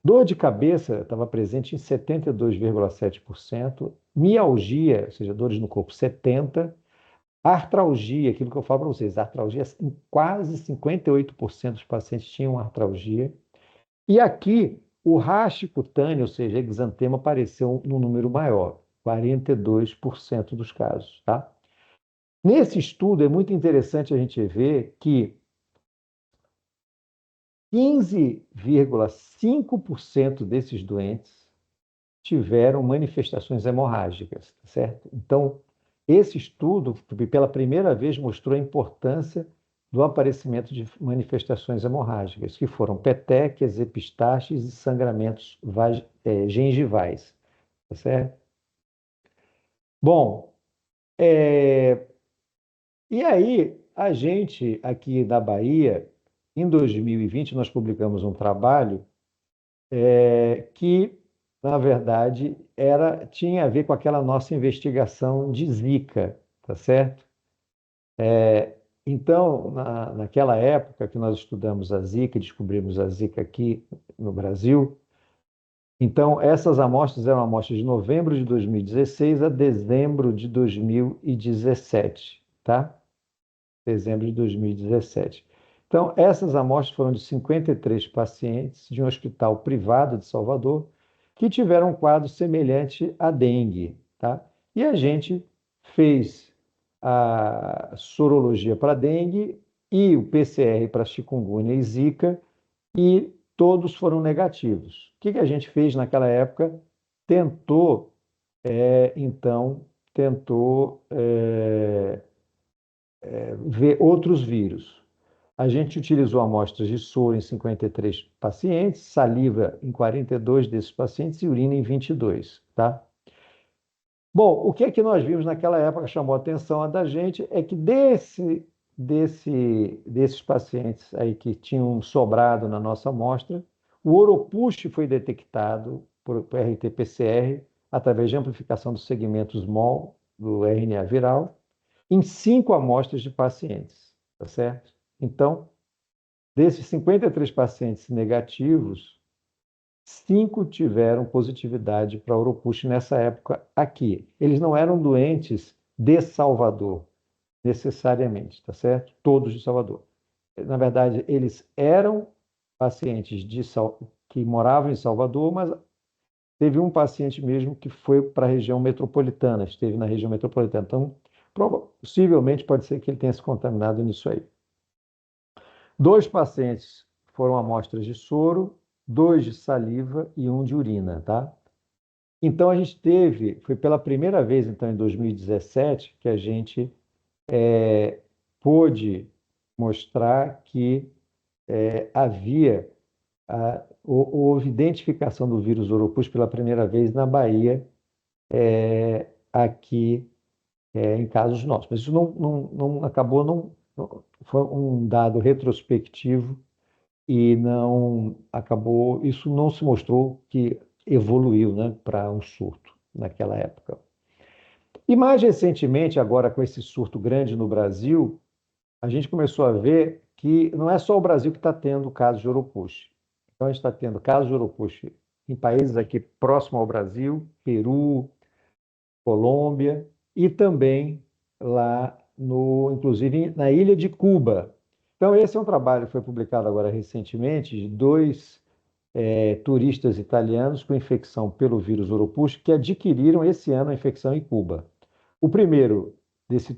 Dor de cabeça estava presente em 72,7%, mialgia, ou seja, dores no corpo, 70%, artralgia, aquilo que eu falo para vocês, artralgia, em quase 58% dos pacientes tinham artralgia. E aqui, o raste cutâneo, ou seja, exantema, apareceu num número maior, 42% dos casos, tá? Nesse estudo, é muito interessante a gente ver que 15,5% desses doentes tiveram manifestações hemorrágicas, tá certo? Então, esse estudo, pela primeira vez, mostrou a importância do aparecimento de manifestações hemorrágicas, que foram petequias, epistaxes e sangramentos gengivais, tá certo? Bom, e aí a gente aqui na Bahia, em 2020, nós publicamos um trabalho que, na verdade, tinha a ver com aquela nossa investigação de Zika, tá certo? Então, naquela época que nós estudamos a Zika, descobrimos a Zika aqui no Brasil, então essas amostras eram amostras de novembro de 2016 a dezembro de 2017, tá? Dezembro de 2017. Então, essas amostras foram de 53 pacientes de um hospital privado de Salvador que tiveram um quadro semelhante à dengue, tá? E a gente fez a sorologia para dengue e o PCR para chikungunya e zika e todos foram negativos. O que a gente fez naquela época? Tentou, então, ver outros vírus. A gente utilizou amostras de soro em 53 pacientes, saliva em 42 desses pacientes e urina em 22, tá? Bom, o que é que nós vimos naquela época que chamou a atenção da gente é que desses pacientes aí que tinham sobrado na nossa amostra, o Oropuxo foi detectado por RT-PCR através de amplificação do segmento small do RNA viral em 5 amostras de pacientes, tá certo? Então, desses 53 pacientes negativos, 5 tiveram positividade para Oropuxo nessa época aqui. Eles não eram doentes de Salvador, necessariamente, tá certo? Todos de Salvador. Na verdade, eles eram pacientes que moravam em Salvador, mas teve um paciente mesmo que foi para a região metropolitana, esteve na região metropolitana. Então, possivelmente pode ser que ele tenha se contaminado nisso aí. 2 pacientes foram amostras de soro, 2 de saliva e 1 de urina, tá? Então a gente foi pela primeira vez, então, em 2017, que a gente pôde mostrar que houve identificação do vírus Oropus pela primeira vez na Bahia, aqui em casos nossos. Mas isso não acabou, foi um dado retrospectivo e não acabou, isso não se mostrou que evoluiu, né, para um surto naquela época. E mais recentemente, agora com esse surto grande no Brasil, a gente começou a ver que não é só o Brasil que está tendo casos de Oropouche. Então, a gente está tendo casos de Oropouche em países aqui próximo ao Brasil, Peru, Colômbia, e também lá inclusive na ilha de Cuba. Então, esse é um trabalho que foi publicado agora recentemente de dois turistas italianos com infecção pelo vírus Oropouche que adquiriram esse ano a infecção em Cuba. O primeiro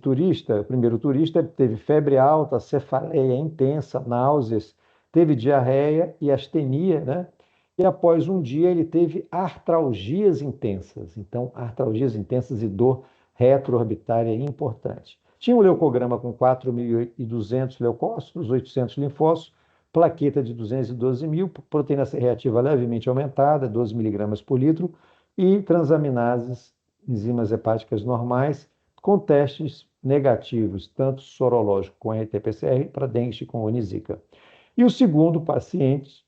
turista teve febre alta, cefaleia intensa, náuseas, teve diarreia e astenia, né? E após um dia ele teve artralgias intensas. Então, artralgias intensas e dor retroorbitária importante. Tinha um leucograma com 4.200 leucócitos, 800 linfócitos, plaqueta de 212.000, proteína C reativa levemente aumentada, 12 miligramas por litro, e transaminases, enzimas hepáticas normais, com testes negativos, tanto sorológico com RT-PCR para dengue com Zika. E o segundo paciente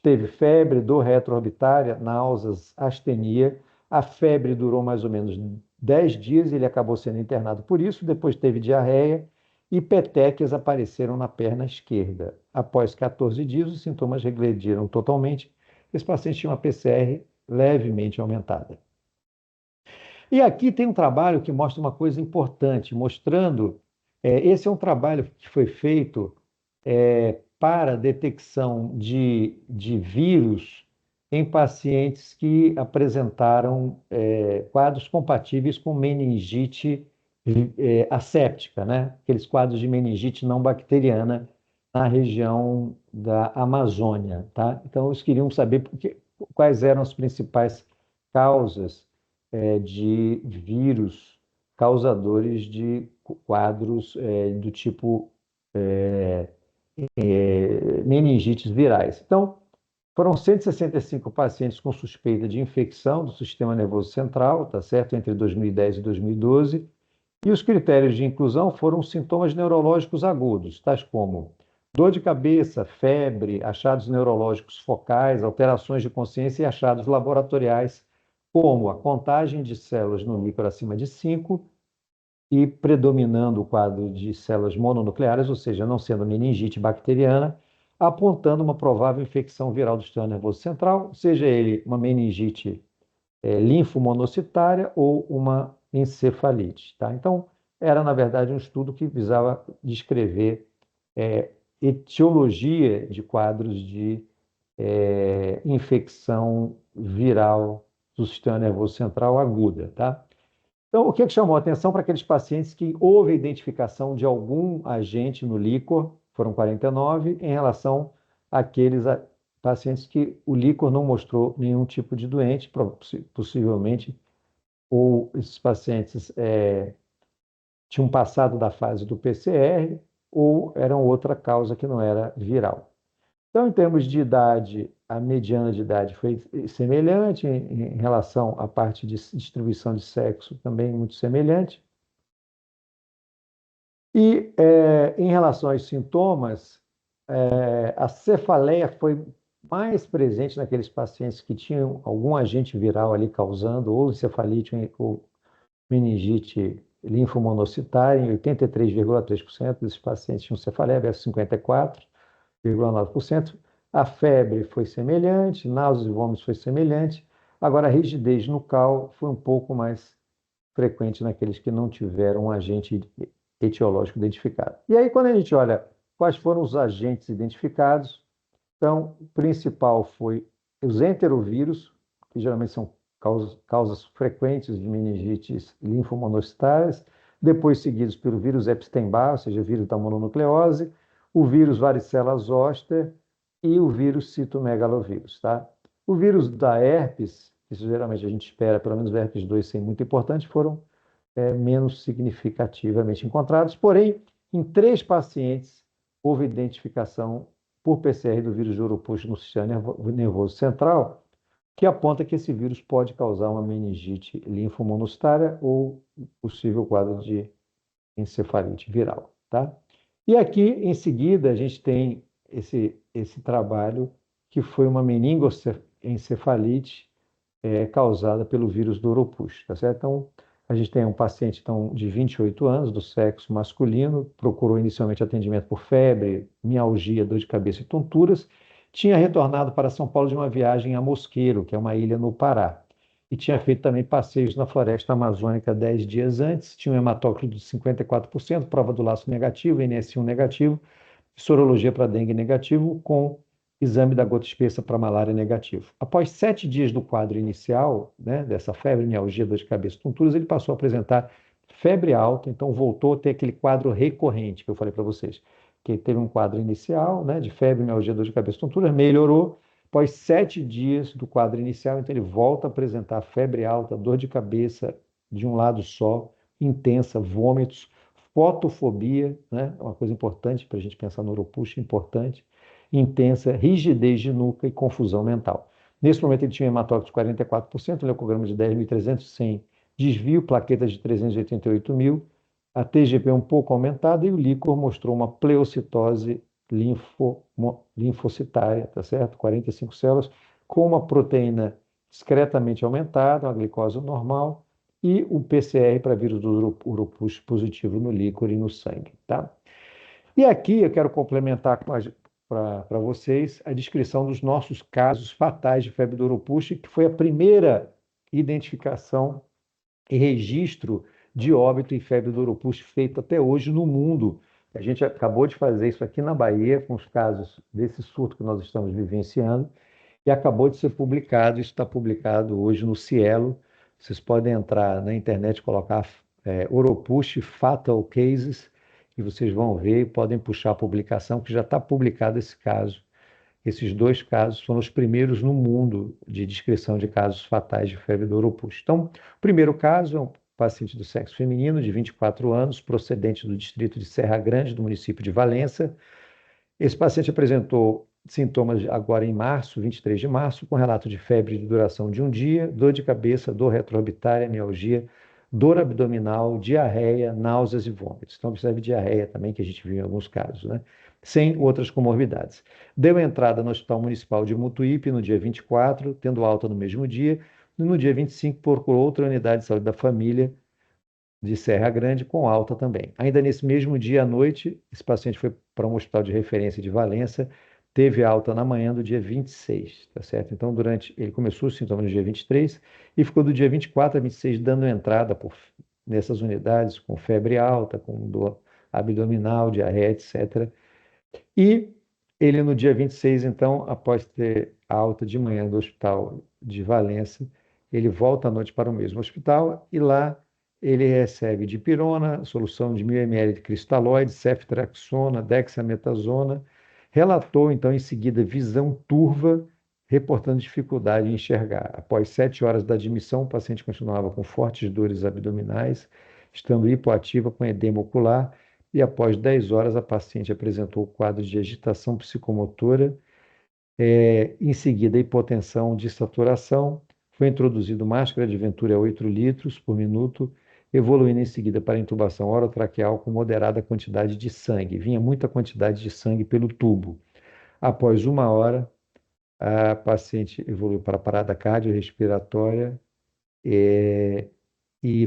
teve febre, dor retroorbitária, náuseas, astenia. A febre durou mais ou menos 10 dias, ele acabou sendo internado por isso, depois teve diarreia e petequias apareceram na perna esquerda. Após 14 dias, os sintomas regrediram totalmente. Esse paciente tinha uma PCR levemente aumentada. E aqui tem um trabalho que mostra uma coisa importante, mostrando, esse é um trabalho que foi feito para detecção de vírus em pacientes que apresentaram quadros compatíveis com meningite asséptica, né? Aqueles quadros de meningite não bacteriana na região da Amazônia, tá? Então, eles queriam saber quais eram as principais causas de vírus causadores de quadros do tipo meningites virais. Então, foram 165 pacientes com suspeita de infecção do sistema nervoso central, tá certo? Entre 2010 e 2012. E os critérios de inclusão foram sintomas neurológicos agudos, tais como dor de cabeça, febre, achados neurológicos focais, alterações de consciência e achados laboratoriais, como a contagem de células no líquor acima de 5 e predominando o quadro de células mononucleares, ou seja, não sendo meningite bacteriana, apontando uma provável infecção viral do sistema nervoso central, seja ele uma meningite linfomonocitária ou uma encefalite. Tá? Então, era, na verdade, um estudo que visava descrever etiologia de quadros de infecção viral do sistema nervoso central aguda. Tá? Então, o que chamou a atenção para aqueles pacientes que houve identificação de algum agente no líquor, foram 49, em relação àqueles pacientes que o líquor não mostrou nenhum tipo de doente, possivelmente, ou esses pacientes tinham passado da fase do PCR, ou eram outra causa que não era viral. Então, em termos de idade, a mediana de idade foi semelhante, em relação à parte de distribuição de sexo, também muito semelhante. E, em relação aos sintomas, a cefaleia foi mais presente naqueles pacientes que tinham algum agente viral ali causando, ou encefalite ou meningite linfomonocitária, em 83,3% desses pacientes tinham cefaleia, versus 54,9%. A febre foi semelhante, náuseas e vômitos foi semelhante. Agora, a rigidez nucal foi um pouco mais frequente naqueles que não tiveram um agente etiológico identificado. E aí, quando a gente olha quais foram os agentes identificados, então, o principal foi os enterovírus, que geralmente são causas frequentes de meningites linfomonocitárias, depois seguidos pelo vírus Epstein-Barr, ou seja, vírus da mononucleose, o vírus varicela zoster e o vírus citomegalovírus. Tá? O vírus da herpes, que geralmente a gente espera, pelo menos o herpes 2 ser muito importante, foram menos significativamente encontrados, porém, em 3 pacientes houve identificação por PCR do vírus de Oropouche no sistema nervoso central, que aponta que esse vírus pode causar uma meningite linfomonostária ou possível quadro de encefalite viral, tá? E aqui, em seguida, a gente tem esse trabalho que foi uma meningoencefalite causada pelo vírus do Oropouche, tá certo? Então, a gente tem um paciente então, de 28 anos, do sexo masculino, procurou inicialmente atendimento por febre, mialgia, dor de cabeça e tonturas, tinha retornado para São Paulo de uma viagem a Mosqueiro, que é uma ilha no Pará, e tinha feito também passeios na floresta amazônica 10 dias antes, tinha um hematócrito de 54%, prova do laço negativo, NS1 negativo, sorologia para dengue negativo, com exame da gota espessa para malária negativo. Após 7 dias do quadro inicial, né, dessa febre, mialgia, dor de cabeça, tonturas, ele passou a apresentar febre alta, então voltou a ter aquele quadro recorrente que eu falei para vocês, que teve um quadro inicial, né, de febre, mialgia, dor de cabeça, tonturas, melhorou. Após 7 dias do quadro inicial, então ele volta a apresentar febre alta, dor de cabeça de um lado só, intensa, vômitos, fotofobia, né? É uma coisa importante para a gente pensar no Oropouche, importante, intensa, rigidez de nuca e confusão mental. Nesse momento ele tinha um hematócrito de 44%, leucograma de 10.300 sem desvio, plaquetas de 388.000, a TGP um pouco aumentada e o líquor mostrou uma pleocitose linfocitária, tá certo? 45 células, com uma proteína discretamente aumentada, uma glicose normal, e o PCR para vírus do Oropouche positivo no líquor e no sangue, tá? E aqui eu quero complementar para vocês a descrição dos nossos casos fatais de febre do Oropouche, que foi a primeira identificação e registro de óbito em febre do Oropouche feito até hoje no mundo. A gente acabou de fazer isso aqui na Bahia, com os casos desse surto que nós estamos vivenciando, e acabou de ser publicado, isso está publicado hoje no Cielo. Vocês podem entrar na internet e colocar Oropouche Fatal Cases, e vocês vão ver, podem puxar a publicação, que já está publicado esse caso. Esses 2 casos foram os primeiros no mundo de descrição de casos fatais de febre do Oropouche. Então, o primeiro caso é um paciente do sexo feminino, de 24 anos, procedente do distrito de Serra Grande, do município de Valença. Esse paciente apresentou sintomas agora em março, 23 de março, com relato de febre de duração de um dia, dor de cabeça, dor retroorbitária, mialgia, dor abdominal, diarreia, náuseas e vômitos. Então, observe diarreia também, que a gente viu em alguns casos, né? Sem outras comorbidades. Deu entrada no Hospital Municipal de Mutuípe no dia 24, tendo alta no mesmo dia, e no dia 25 procurou outra unidade de saúde da família de Serra Grande, com alta também. Ainda nesse mesmo dia à noite, esse paciente foi para um hospital de referência de Valença, teve alta na manhã do dia 26, tá certo? Então, ele começou os sintomas no dia 23 e ficou do dia 24 a 26 dando entrada nessas unidades com febre alta, com dor abdominal, diarreia, etc. E ele, no dia 26, então, após ter alta de manhã do hospital de Valença, ele volta à noite para o mesmo hospital e lá ele recebe dipirona, solução de 1.000 ml de cristalóide, ceftriaxona, dexametasona. Relatou, então, em seguida, visão turva, reportando dificuldade em enxergar. Após 7 horas da admissão, o paciente continuava com fortes dores abdominais, estando hipoativa com edema ocular, e após 10 horas a paciente apresentou quadro de agitação psicomotora, em seguida hipotensão de saturação, foi introduzido máscara de Venturi a 8 litros por minuto, evoluindo em seguida para intubação orotraqueal com moderada quantidade de sangue. Vinha muita quantidade de sangue pelo tubo. Após 1 hora, a paciente evoluiu para parada cardiorrespiratória e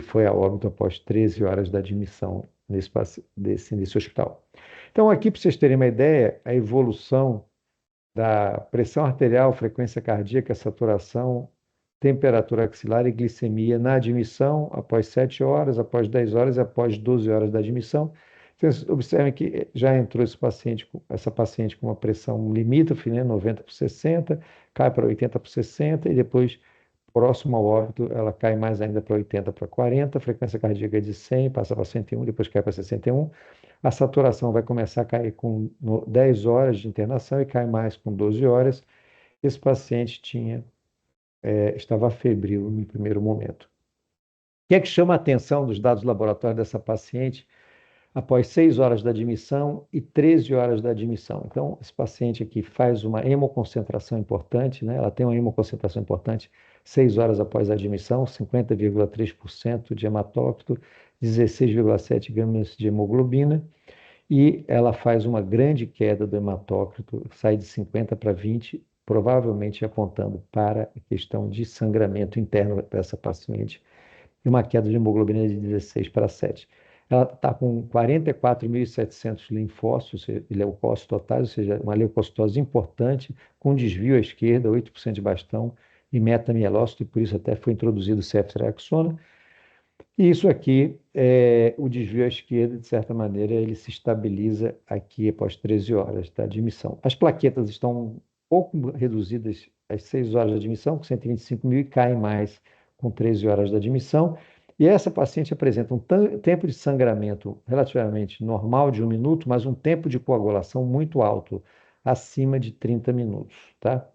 foi a óbito após 13 horas da admissão nesse hospital. Então, aqui, para vocês terem uma ideia, a evolução da pressão arterial, frequência cardíaca, saturação, temperatura axilar e glicemia na admissão, após 7 horas, após 10 horas e após 12 horas da admissão. Vocês observem que já entrou essa paciente com uma pressão limítrofe, né, 90 por 60, cai para 80 por 60 e depois, próximo ao óbito, ela cai mais ainda para 80 para 40, a frequência cardíaca é de 100, passa para 101, depois cai para 61. A saturação vai começar a cair com 10 horas de internação e cai mais com 12 horas. Esse paciente estava febril no primeiro momento. O que é que chama a atenção dos dados laboratórios dessa paciente? após 6 horas da admissão e 13 horas da admissão. Então, esse paciente aqui faz uma hemoconcentração importante, né? Ela tem uma hemoconcentração importante 6 horas após a admissão, 50,3% de hematócrito, 16,7 gramas de hemoglobina, e ela faz uma grande queda do hematócrito, sai de 50 para 20, provavelmente apontando para a questão de sangramento interno dessa paciente, e uma queda de hemoglobina de 16 para 7. Ela está com 44.700 linfócitos e leucócitos totais, ou seja, uma leucocitose importante, com desvio à esquerda, 8% de bastão e metamielócito, e por isso até foi introduzido o ceftriaxona. E isso aqui, o desvio à esquerda, de certa maneira, ele se estabiliza aqui após 13 horas da admissão. As plaquetas estão um pouco reduzidas às 6 horas de admissão, com 125 mil, e caem mais com 13 horas da admissão. E essa paciente apresenta um tempo de sangramento relativamente normal, de 1 minuto, mas um tempo de coagulação muito alto, acima de 30 minutos, tá?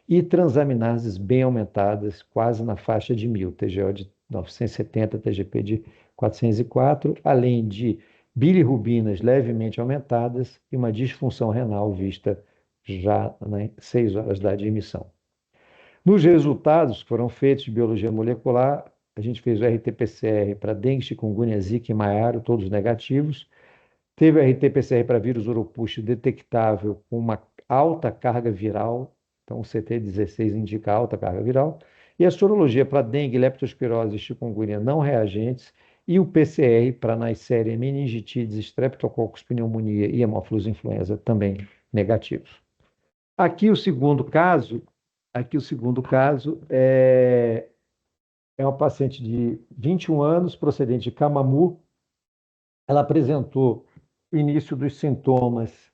E transaminases bem aumentadas, quase na faixa de 1.000, TGO de 970, TGP de 404, além de bilirrubinas levemente aumentadas e uma disfunção renal vista já nas 6 horas da admissão. Nos resultados que foram feitos de biologia molecular, a gente fez o RT-PCR para dengue, chikungunya, zika e maiaro, todos negativos. Teve o RT-PCR para vírus urupuxo detectável com uma alta carga viral, então o CT16 indica alta carga viral. E a sorologia para dengue, leptospirose e chikungunya não reagentes, e o PCR para Neisseria, meningitidis, streptococcus, pneumonia e hemófilos influenza também negativos. Aqui o segundo caso é uma paciente de 21 anos, procedente de Camamu. Ela apresentou o início dos sintomas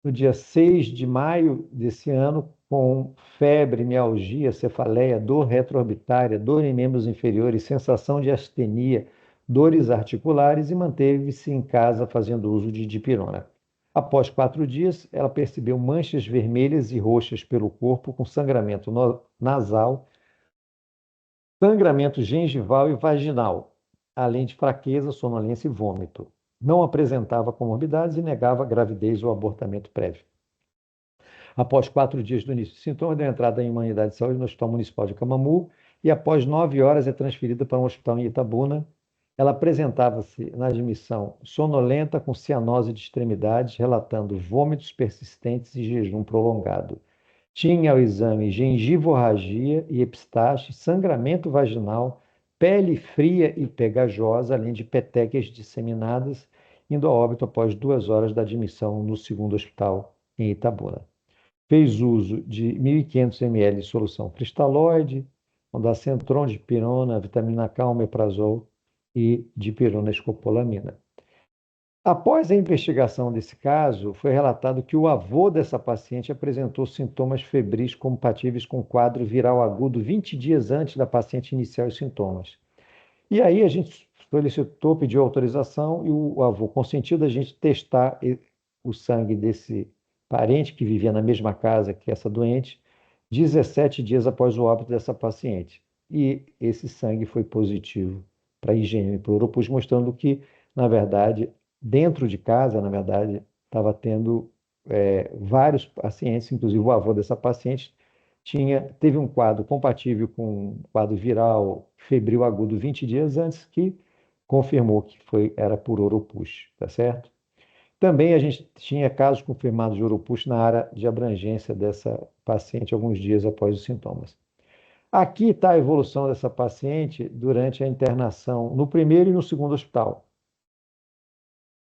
no dia 6 de maio desse ano, com febre, mialgia, cefaleia, dor retroorbitária, dor em membros inferiores, sensação de astenia, dores articulares, e manteve-se em casa fazendo uso de dipirona. Após 4 dias, ela percebeu manchas vermelhas e roxas pelo corpo, com sangramento nasal, sangramento gengival e vaginal, além de fraqueza, sonolência e vômito. Não apresentava comorbidades e negava gravidez ou abortamento prévio. Após 4 dias do início de sintomas, deu entrada em uma unidade de saúde no Hospital Municipal de Camamu, e após 9 horas é transferida para um hospital em Itabuna. Ela apresentava-se na admissão sonolenta, com cianose de extremidades, relatando vômitos persistentes e jejum prolongado. Tinha ao exame gengivorragia e epistaxe, sangramento vaginal, pele fria e pegajosa, além de petequias disseminadas, indo a óbito após 2 horas da admissão no segundo hospital em Itabuna. Fez uso de 1.500 ml de solução cristalóide, ondansetron, dipirona, vitamina K, omeprazol e dipirona escopolamina. Após a investigação desse caso, foi relatado que o avô dessa paciente apresentou sintomas febris compatíveis com quadro viral agudo 20 dias antes da paciente iniciar os sintomas. E aí a gente solicitou, pediu autorização, e o avô consentiu da gente testar o sangue desse parente que vivia na mesma casa que essa doente, 17 dias após o óbito dessa paciente. E esse sangue foi positivo para IgM e para uropus, mostrando que, na verdade, dentro de casa, estava tendo vários pacientes, inclusive o avô dessa paciente teve um quadro compatível com um quadro viral febril agudo 20 dias antes, que confirmou que era por uropus, tá certo? Também a gente tinha casos confirmados de uropus na área de abrangência dessa paciente alguns dias após os sintomas. Aqui está a evolução dessa paciente durante a internação no primeiro e no segundo hospital.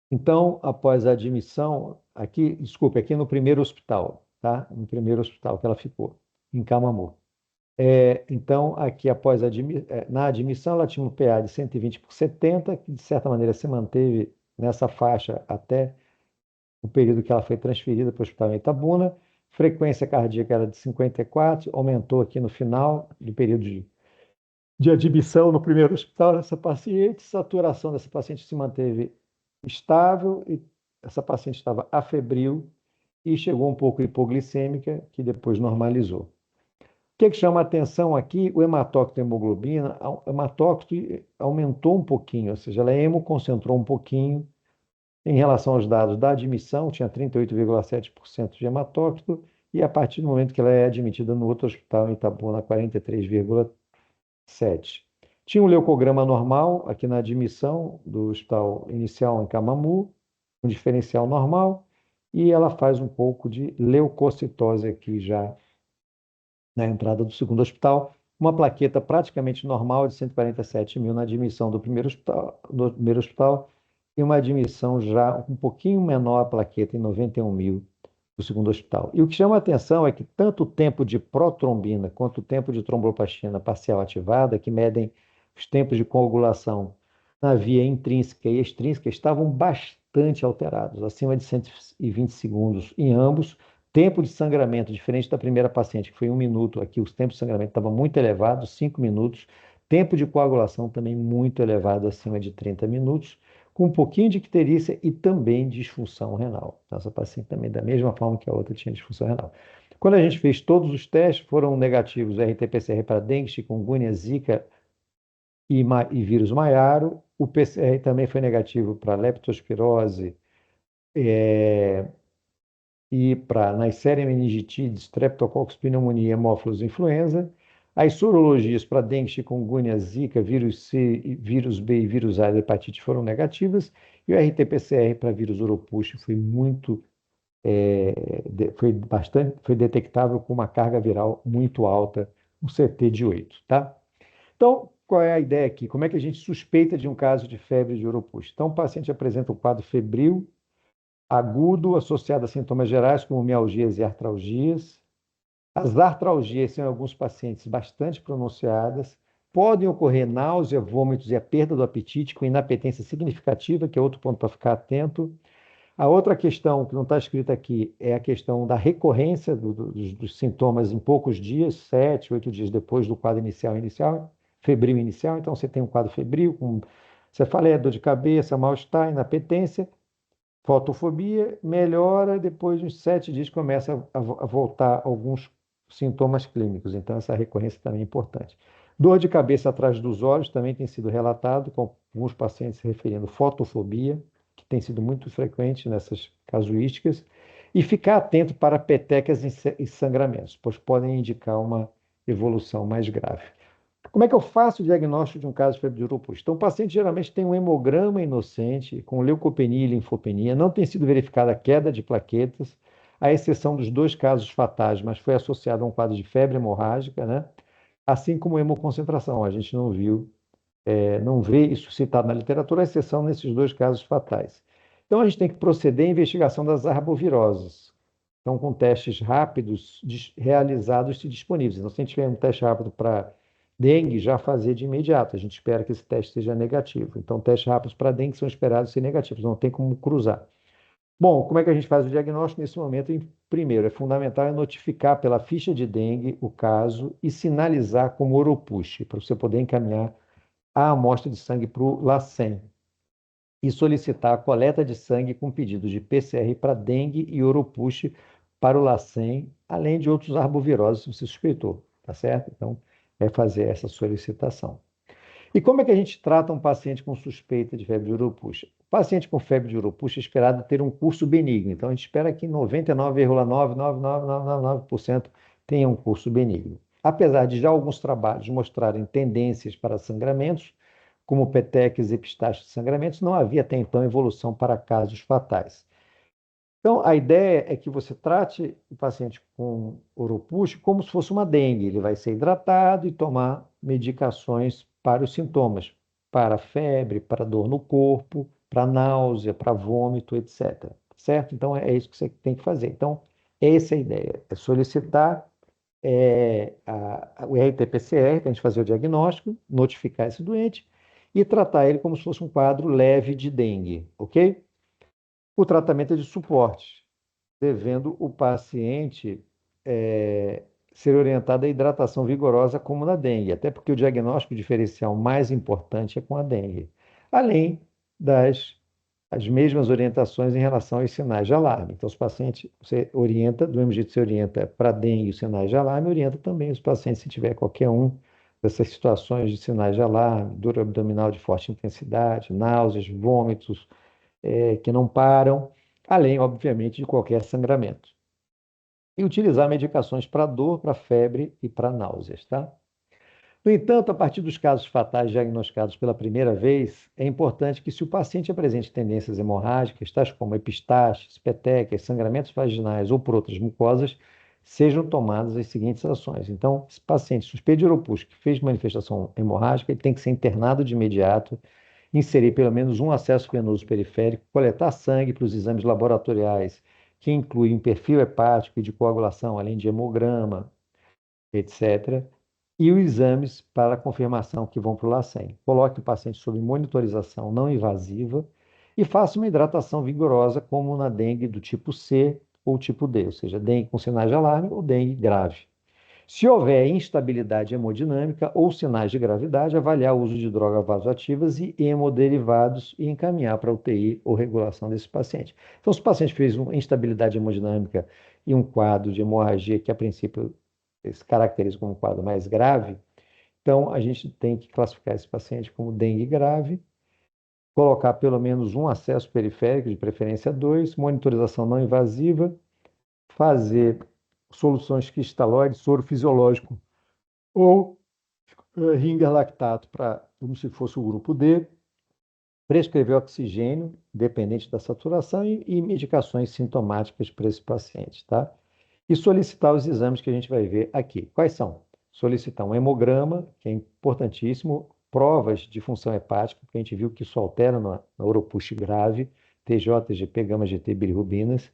Então, após a admissão, aqui no primeiro hospital, tá? No primeiro hospital que ela ficou, em Camamu. Então, aqui na admissão, ela tinha um PA de 120/70, que de certa maneira se manteve nessa faixa até o período que ela foi transferida para o Hospital em Itabuna. Frequência cardíaca era de 54, aumentou aqui no final do período de admissão no primeiro hospital dessa paciente. Saturação dessa paciente se manteve estável, e essa paciente estava afebril e chegou um pouco hipoglicêmica, que depois normalizou. O que chama a atenção aqui? O hematócrito e a hemoglobina. O hematócrito aumentou um pouquinho, ou seja, ela hemoconcentrou um pouquinho, Em relação aos dados da admissão, tinha 38,7% de hematócrito, e a partir do momento que ela é admitida no outro hospital em Itabuna, 43,7%. Tinha um leucograma normal aqui na admissão do hospital inicial em Camamu, um diferencial normal, e ela faz um pouco de leucocitose aqui já na entrada do segundo hospital, uma plaqueta praticamente normal de 147 mil na admissão do primeiro hospital, e uma admissão já um pouquinho menor a plaqueta, em 91 mil, do segundo hospital. E o que chama a atenção é que tanto o tempo de protrombina quanto o tempo de tromboplastina parcial ativada, que medem os tempos de coagulação na via intrínseca e extrínseca, estavam bastante alterados, acima de 120 segundos em ambos. Tempo de sangramento, diferente da primeira paciente, que foi 1 minuto, aqui os tempos de sangramento estavam muito elevados, 5 minutos. Tempo de coagulação também muito elevado, acima de 30 minutos, com um pouquinho de icterícia e também disfunção renal. Essa paciente também, da mesma forma que a outra, tinha disfunção renal. Quando a gente fez todos os testes, foram negativos RT-PCR para dengue, chikungunya, zika e vírus maiaro. O PCR também foi negativo para leptospirose, e para Neisseria meningitidis, Streptococcus pneumoniae, Haemophilus influenza. As sorologias para dengue, chikungunya, zika, vírus C, vírus B e vírus A da hepatite foram negativas, e o RT-PCR para vírus Uropush foi detectável com uma carga viral muito alta, um CT de 8, tá? Então, qual é a ideia aqui? Como é que a gente suspeita de um caso de febre de Uropush? Então, o paciente apresenta um quadro febril, agudo, associado a sintomas gerais como mialgias e artralgias. As artralgias são em alguns pacientes bastante pronunciadas. Podem ocorrer náusea, vômitos e a perda do apetite com inapetência significativa, que é outro ponto para ficar atento. A outra questão que não está escrita aqui é a questão da recorrência dos sintomas em poucos dias, 7, 8 dias depois do quadro febril inicial. Então, você tem um quadro febril com cefaleia, dor de cabeça, mal-estar, inapetência. Fotofobia melhora, depois de uns 7 dias começa a voltar alguns sintomas clínicos. Então, essa recorrência também é importante. Dor de cabeça atrás dos olhos também tem sido relatado, com alguns pacientes se referindo fotofobia, que tem sido muito frequente nessas casuísticas. E ficar atento para petecas e sangramentos, pois podem indicar uma evolução mais grave. Como é que eu faço o diagnóstico de um caso de febre de Uropush? Então, o paciente geralmente tem um hemograma inocente, com leucopenia e linfopenia, não tem sido verificada queda de plaquetas, à exceção dos 2 casos fatais, mas foi associado a um quadro de febre hemorrágica, né? Assim como hemoconcentração. A gente não viu, não vê isso citado na literatura, à exceção nesses 2 casos fatais. Então, a gente tem que proceder à investigação das arboviroses. Então, com testes rápidos realizados e disponíveis. Então, se a gente tiver um teste rápido para dengue, já fazer de imediato. A gente espera que esse teste seja negativo. Então, testes rápidos para dengue são esperados ser negativos, não tem como cruzar. Bom, como é que a gente faz o diagnóstico nesse momento? Primeiro, é fundamental notificar pela ficha de dengue o caso e sinalizar como Uropush, para você poder encaminhar a amostra de sangue para o LACEN e solicitar a coleta de sangue com pedido de PCR para dengue e Uropush para o LACEN, além de outros arboviroses, se você suspeitou, tá certo? Então, é fazer essa solicitação. E como é que a gente trata um paciente com suspeita de febre de Uropush? O paciente com febre de Uropush é esperado ter um curso benigno. Então, a gente espera que 99,99999% tenha um curso benigno. Apesar de já alguns trabalhos mostrarem tendências para sangramentos, como peteques e epistaxis de sangramentos, não havia até então evolução para casos fatais. Então, a ideia é que você trate o paciente com Uropush como se fosse uma dengue. Ele vai ser hidratado e tomar medicações para os sintomas, para febre, para dor no corpo, para náusea, para vômito, etc. Certo? Então, é isso que você tem que fazer. Então, essa é a ideia, é solicitar o RT-PCR para a gente fazer o diagnóstico, notificar esse doente e tratar ele como se fosse um quadro leve de dengue, ok? O tratamento é de suporte, devendo o paciente ser orientado à hidratação vigorosa como na dengue, até porque o diagnóstico diferencial mais importante é com a dengue, além das as mesmas orientações em relação aos sinais de alarme. Então, os pacientes, você orienta, do mesmo jeito que você orienta para dengue os sinais de alarme, orienta também os pacientes se tiver qualquer um dessas situações de sinais de alarme, dor abdominal de forte intensidade, náuseas, vômitos, que não param, além, obviamente, de qualquer sangramento. E utilizar medicações para dor, para febre e para náuseas, tá? No entanto, a partir dos casos fatais diagnosticados pela primeira vez, é importante que, se o paciente apresente tendências hemorrágicas, tais como epistaxes, petecas, sangramentos vaginais ou por outras mucosas, sejam tomadas as seguintes ações. Então, esse paciente suspeito de Oropouche que fez manifestação hemorrágica, ele tem que ser internado de imediato, inserir pelo menos um acesso venoso periférico, coletar sangue para os exames laboratoriais, que incluem perfil hepático e de coagulação, além de hemograma, etc. E os exames para confirmação que vão para o LACEN. Coloque o paciente sob monitorização não invasiva e faça uma hidratação vigorosa, como na dengue do tipo C ou tipo D, ou seja, dengue com sinais de alarme ou dengue grave. Se houver instabilidade hemodinâmica ou sinais de gravidade, avaliar o uso de drogas vasoativas e hemoderivados e encaminhar para a UTI ou regulação desse paciente. Então, se o paciente fez uma instabilidade hemodinâmica e um quadro de hemorragia que, a princípio, se caracteriza como um quadro mais grave, então a gente tem que classificar esse paciente como dengue grave, colocar pelo menos um acesso periférico, de preferência 2, monitorização não invasiva, fazer soluções cristalóides, soro fisiológico ou ringer lactato, como se fosse o grupo D, prescrever oxigênio, dependente da saturação, e medicações sintomáticas para esse paciente, tá? E solicitar os exames que a gente vai ver aqui. Quais são? Solicitar um hemograma, que é importantíssimo, provas de função hepática, porque a gente viu que isso altera na Oropouche grave, TJ, TGP, gama-GT, bilirrubinas.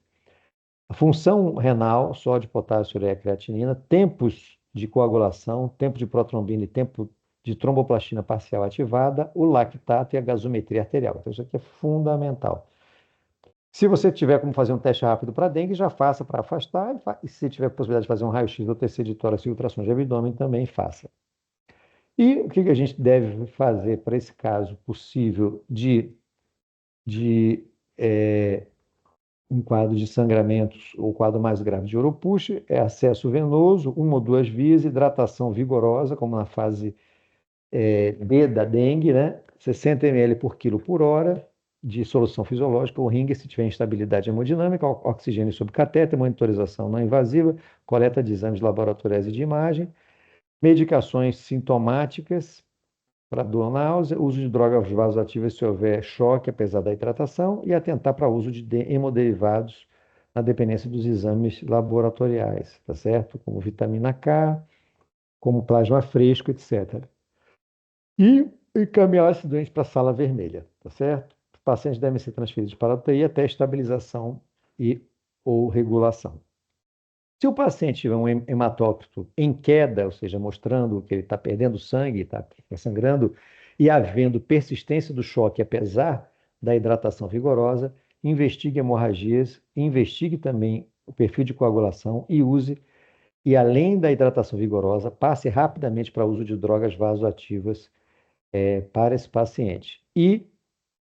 A função renal, sódio, potássio, ureia, creatinina, tempos de coagulação, tempo de protrombina e tempo de tromboplastina parcial ativada, o lactato e a gasometria arterial. Então, isso aqui é fundamental. Se você tiver como fazer um teste rápido para dengue, já faça para afastar. E se tiver possibilidade de fazer um raio-x ou TC de tórax e ultrassom de abdômen, também faça. E o que a gente deve fazer para esse caso possível de um quadro de sangramentos ou quadro mais grave de Oropouche? É acesso venoso, uma ou duas vias, hidratação vigorosa, como na fase B da dengue, né? 60 ml por quilo por hora de solução fisiológica ou ringer, se tiver instabilidade hemodinâmica, oxigênio sob catéter, monitorização não invasiva, coleta de exames laboratoriais e de imagem, medicações sintomáticas para dor, náusea, uso de drogas vasoativas se houver choque, apesar da hidratação, e atentar para o uso de hemoderivados na dependência dos exames laboratoriais, tá certo? Como vitamina K, como plasma fresco, etc. E encaminhar esse doente para a sala vermelha, tá certo? Os pacientes devem ser transferidos para a UTI até estabilização e ou regulação. Se o paciente tiver um hematócrito em queda, ou seja, mostrando que ele está perdendo sangue, está sangrando, e havendo persistência do choque, apesar da hidratação vigorosa, investigue hemorragias, investigue também o perfil de coagulação e use, e além da hidratação vigorosa, passe rapidamente para o uso de drogas vasoativas para esse paciente. E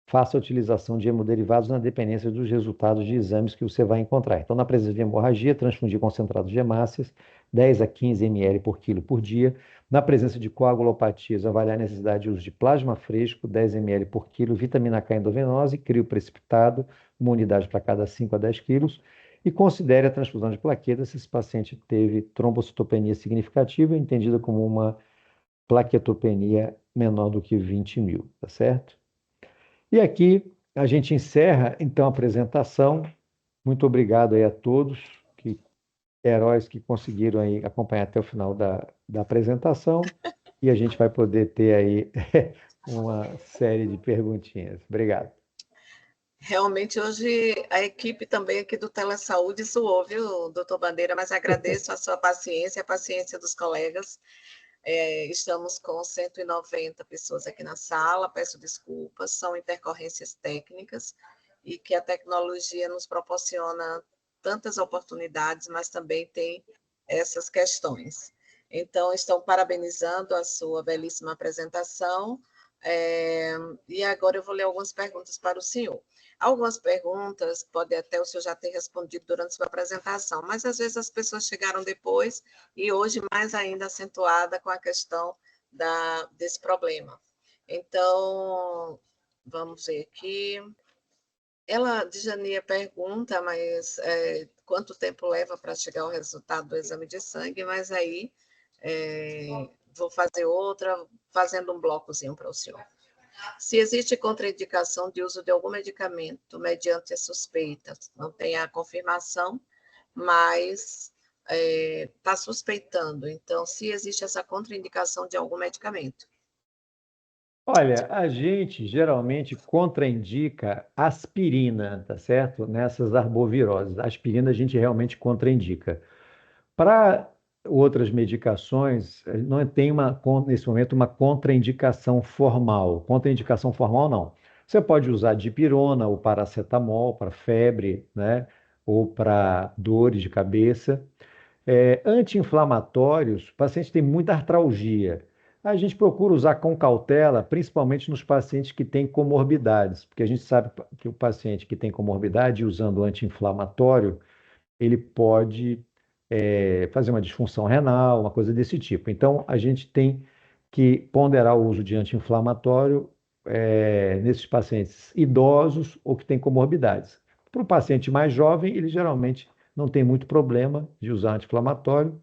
faça a utilização de hemoderivados na dependência dos resultados de exames que você vai encontrar. Então, na presença de hemorragia, transfundir concentrados de hemácias, 10 a 15 ml por quilo por dia. Na presença de coagulopatias, avaliar a necessidade de uso de plasma fresco, 10 ml por quilo, vitamina K endovenosa e crio precipitado, uma unidade para cada 5 a 10 quilos. E considere a transfusão de plaquetas se esse paciente teve trombocitopenia significativa, entendida como uma plaquetopenia menor do que 20 mil, tá certo? E aqui a gente encerra, então, a apresentação. Muito obrigado aí a todos, heróis que conseguiram aí acompanhar até o final da apresentação. E a gente vai poder ter aí uma série de perguntinhas. Obrigado. Realmente, hoje, a equipe também aqui do Telesaúde suou, viu, doutor Bandeira? Mas agradeço a sua paciência, a paciência dos colegas. Estamos com 190 pessoas aqui na sala, peço desculpas, são intercorrências técnicas e que a tecnologia nos proporciona tantas oportunidades, mas também tem essas questões. Então, estão parabenizando a sua belíssima apresentação, e agora eu vou ler algumas perguntas para o senhor. Algumas perguntas, pode até o senhor já ter respondido durante sua apresentação, mas às vezes as pessoas chegaram depois e hoje mais ainda acentuada com a questão desse problema. Então, vamos ver aqui. Ela, Djania, pergunta, mas quanto tempo leva para chegar o resultado do exame de sangue, mas aí vou fazer outra, fazendo um blocozinho para o senhor. Se existe contraindicação de uso de algum medicamento mediante a suspeita, não tem a confirmação, mas está suspeitando. Então, se existe essa contraindicação de algum medicamento. Olha, a gente geralmente contraindica aspirina, tá certo? Nessas arboviroses. A aspirina a gente realmente contraindica. Para outras medicações, não tem nesse momento uma contraindicação formal. Contraindicação formal não. Você pode usar dipirona ou paracetamol para febre, né? Ou para dores de cabeça. Anti-inflamatórios, o paciente tem muita artralgia. A gente procura usar com cautela, principalmente nos pacientes que têm comorbidades, porque a gente sabe que o paciente que tem comorbidade, usando anti-inflamatório, ele pode fazer uma disfunção renal, uma coisa desse tipo. Então, a gente tem que ponderar o uso de anti-inflamatório nesses pacientes idosos ou que têm comorbidades. Para o paciente mais jovem, ele geralmente não tem muito problema de usar anti-inflamatório.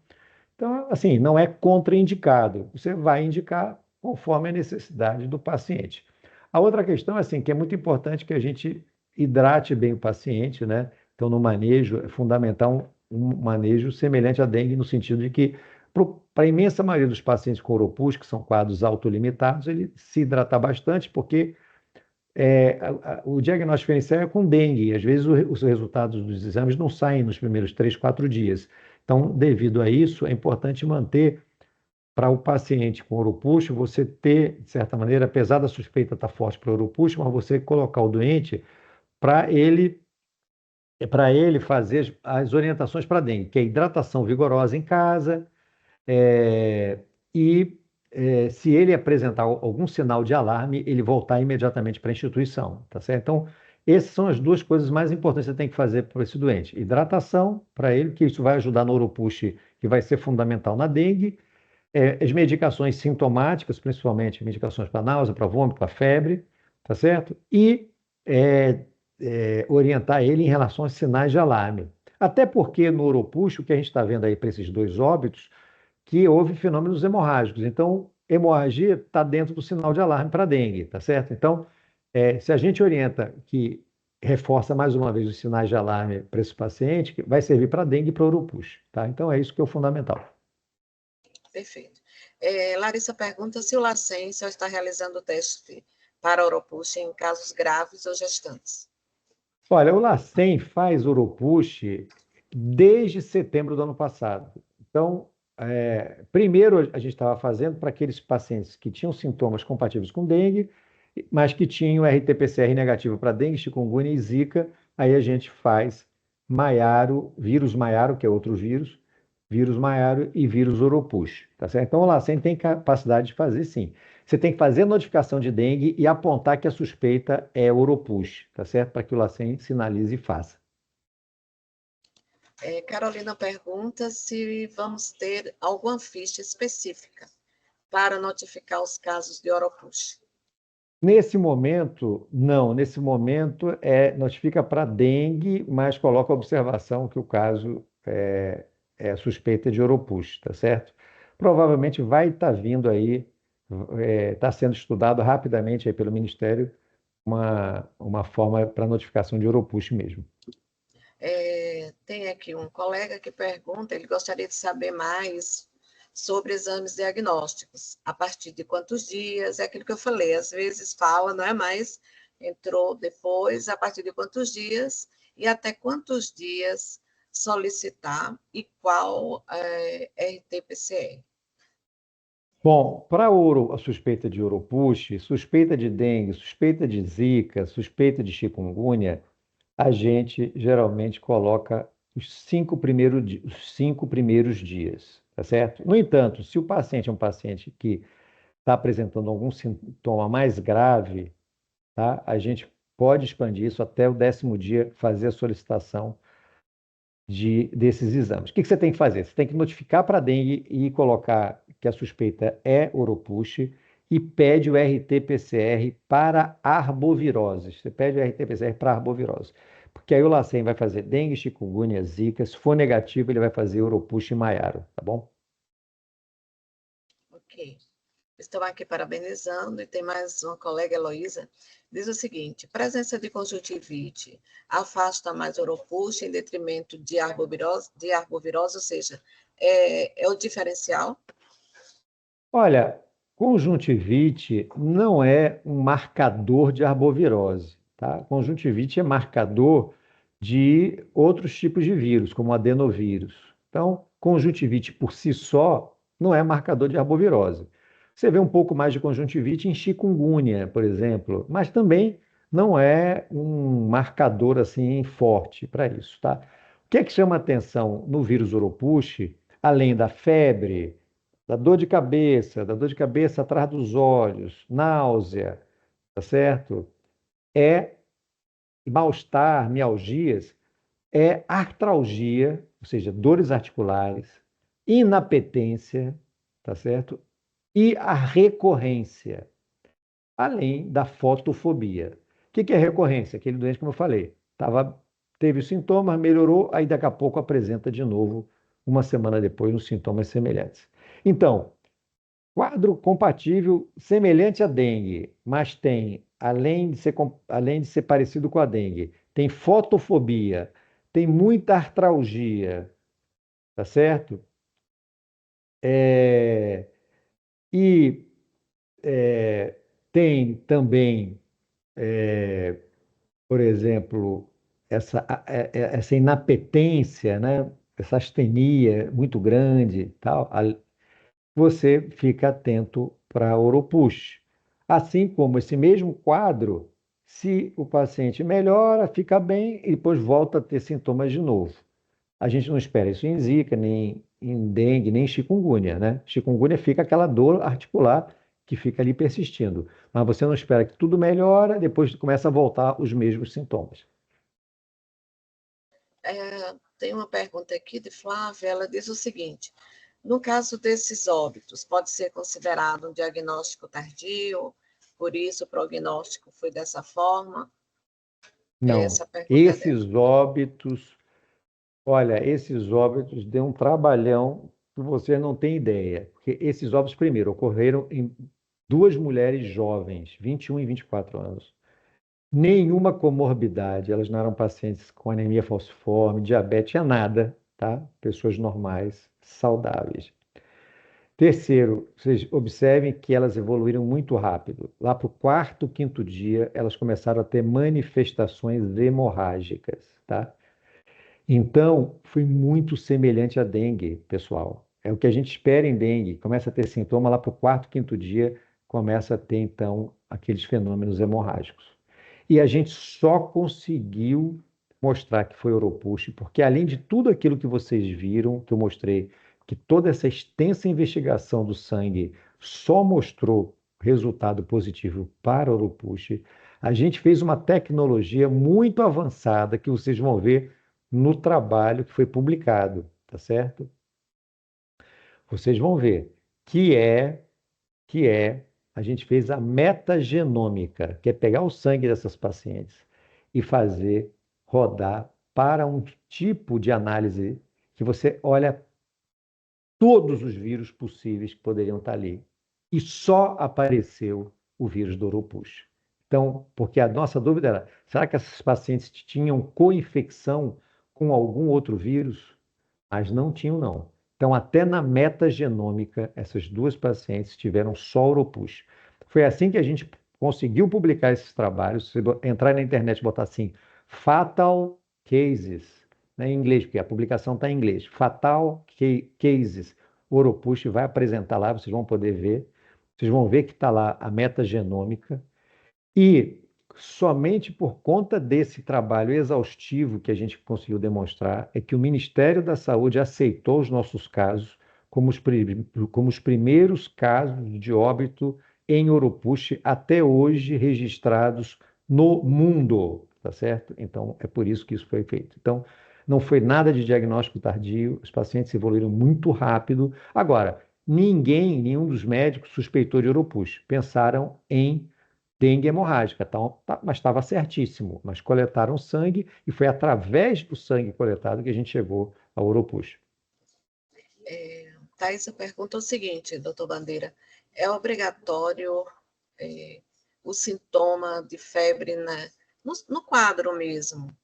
Então, assim, não é contraindicado. Você vai indicar conforme a necessidade do paciente. A outra questão, assim, que é muito importante que a gente hidrate bem o paciente, né? Então, no manejo, é fundamental um manejo semelhante à dengue, no sentido de que, para a imensa maioria dos pacientes com Oropus, que são quadros autolimitados, ele se hidratar bastante, porque o diagnóstico inicial é com dengue, e às vezes os resultados dos exames não saem nos primeiros 3, 4 dias. Então, devido a isso, é importante manter para o paciente com uropuxo, você ter, de certa maneira, apesar da suspeita estar forte para o uropuxo, mas você colocar o doente para ele fazer as orientações para dengue, que é hidratação vigorosa em casa, é, e se ele apresentar algum sinal de alarme, ele voltar imediatamente para a instituição, tá certo? Então, essas são as duas coisas mais importantes que você tem que fazer para esse doente. Hidratação para ele, que isso vai ajudar no Oropush, que vai ser fundamental na dengue. As medicações sintomáticas, principalmente medicações para náusea, para vômito, para febre, tá certo? E é, orientar ele em relação aos sinais de alarme. Até porque no Oropush, o que a gente está vendo aí para esses dois óbitos, que houve fenômenos hemorrágicos. Então, hemorragia está dentro do sinal de alarme para dengue, tá certo? Então, se a gente orienta que reforça mais uma vez os sinais de alarme para esse paciente, que vai servir para dengue e para urupush, tá? Então, é isso que é o fundamental. Perfeito. Larissa pergunta se o LACEN só está realizando o teste para Oropush em casos graves ou gestantes. Olha, o LACEN faz urupush desde setembro do ano passado. Então, primeiro a gente estava fazendo para aqueles pacientes que tinham sintomas compatíveis com dengue, mas que tinham RT-PCR negativo para dengue, chikungunya e zika. Aí a gente faz Maiaro, vírus Maiaro, que é outro vírus Maiaro e vírus Oropus, tá certo? Então, o LACEN tem capacidade de fazer sim. Você tem que fazer a notificação de dengue e apontar que a suspeita é Oropus, tá certo? Para que o LACEN sinalize e faça. Carolina pergunta se vamos ter alguma ficha específica para notificar os casos de Oropus. Nesse momento, não. Nesse momento, notifica para dengue, mas coloca a observação que o caso é suspeita de Oropus, tá certo? Provavelmente vai estar vindo aí, está sendo estudado rapidamente aí pelo Ministério uma forma para notificação de Oropus mesmo. Tem aqui um colega que pergunta, ele gostaria de saber mais sobre exames diagnósticos. A partir de quantos dias? É aquilo que eu falei, às vezes fala, não é mais, entrou depois, a partir de quantos dias e até quantos dias solicitar e qual RT-PCR. Bom, para a suspeita de Oropus, suspeita de dengue, suspeita de zika, suspeita de chikungunya, a gente geralmente coloca os 5 primeiros dias, tá certo? No entanto, se o paciente é um paciente que está apresentando algum sintoma mais grave, tá? A gente pode expandir isso até o 10º dia, fazer a solicitação desses exames. O que você tem que fazer? Você tem que notificar para a dengue e colocar que a suspeita é Oropus e pede o RT-PCR para arboviroses. Você pede o RT-PCR para arbovirose. Porque aí o LACEN vai fazer dengue, chikungunya, zika. Se for negativo, ele vai fazer uropuxa e maiaro, tá bom? Ok. Estou aqui parabenizando e tem mais uma colega, Heloísa, diz o seguinte: presença de conjuntivite afasta mais uropuxa em detrimento de arbovirose, ou seja, é o diferencial? Olha, conjuntivite não é um marcador de arbovirose, tá? Conjuntivite é marcador de outros tipos de vírus, como adenovírus. Então, conjuntivite por si só não é marcador de arbovirose. Você vê um pouco mais de conjuntivite em chikungunya, por exemplo, mas também não é um marcador assim forte para isso, tá? O que é que chama atenção no vírus Oropouche, além da febre, da dor de cabeça atrás dos olhos, náusea, tá certo? É mal-estar, mialgias, é artralgia, ou seja, dores articulares, inapetência, tá certo? E a recorrência, além da fotofobia. O que é recorrência? Aquele doente, como eu falei, teve os sintomas, melhorou, aí daqui a pouco apresenta de novo, uma semana depois, uns sintomas semelhantes. Então, quadro compatível, semelhante à dengue, mas tem, além de ser parecido com a dengue, tem fotofobia, tem muita artralgia, tá certo? É, e é, tem também, por exemplo, essa inapetência, né? Essa astenia muito grande, tal. Você fica atento para a Oropush. Assim como esse mesmo quadro, se o paciente melhora, fica bem e depois volta a ter sintomas de novo. A gente não espera isso em zika, nem em dengue, nem em chikungunya, né? Chikungunya fica aquela dor articular que fica ali persistindo. Mas você não espera que tudo melhora, depois começa a voltar os mesmos sintomas. Tem uma pergunta aqui de Flávia, ela diz o seguinte: no caso desses óbitos, pode ser considerado um diagnóstico tardio, por isso o prognóstico foi dessa forma? Não, Essa pergunta é dela. esses óbitos, olha, esses óbitos deu um trabalhão que você não tem ideia. Porque esses óbitos, primeiro, ocorreram em duas mulheres jovens, 21 e 24 anos. Nenhuma comorbidade, elas não eram pacientes com anemia falciforme, diabetes, tinha nada, tá? Pessoas normais, saudáveis. Terceiro, vocês observem que elas evoluíram muito rápido. Lá para o quarto, quinto dia, elas começaram a ter manifestações hemorrágicas, tá? Então, foi muito semelhante à dengue, pessoal. É o que a gente espera em dengue. Começa a ter sintoma lá para o quarto, quinto dia, começa a ter, então, aqueles fenômenos hemorrágicos. E a gente só conseguiu mostrar que foi Oropush, porque além de tudo aquilo que vocês viram, que eu mostrei, que toda essa extensa investigação do sangue só mostrou resultado positivo para Oropush, a gente fez uma tecnologia muito avançada que vocês vão ver no trabalho que foi publicado, tá certo? Vocês vão ver que é a gente fez a metagenômica, que é pegar o sangue dessas pacientes e fazer rodar para um tipo de análise que você olha todos os vírus possíveis que poderiam estar ali. E só apareceu o vírus do Oropouche. Então, porque a nossa dúvida era, será que esses pacientes tinham co-infecção com algum outro vírus? Mas não tinham, não. Então, até na metagenômica, essas duas pacientes tiveram só Oropouche. Foi assim que a gente conseguiu publicar esses trabalhos. Se entrar na internet e botar assim, Fatal Cases, né, em inglês, porque a publicação está em inglês. Fatal Cases, Oropush vai apresentar lá, vocês vão poder ver. Vocês vão ver que está lá a metagenômica. E somente por conta desse trabalho exaustivo que a gente conseguiu demonstrar, é que o Ministério da Saúde aceitou os nossos casos como os primeiros casos de óbito em Oropush até hoje registrados no mundo, tá certo? Então, é por isso que isso foi feito. Então, não foi nada de diagnóstico tardio, os pacientes evoluíram muito rápido. Agora, nenhum dos médicos suspeitou de Oropouche. Pensaram em dengue hemorrágica, mas estava certíssimo. Mas coletaram sangue e foi através do sangue coletado que a gente chegou ao Oropouche. Thaisa pergunta o seguinte, doutor Bandeira, é obrigatório o sintoma de febre, né, no quadro mesmo?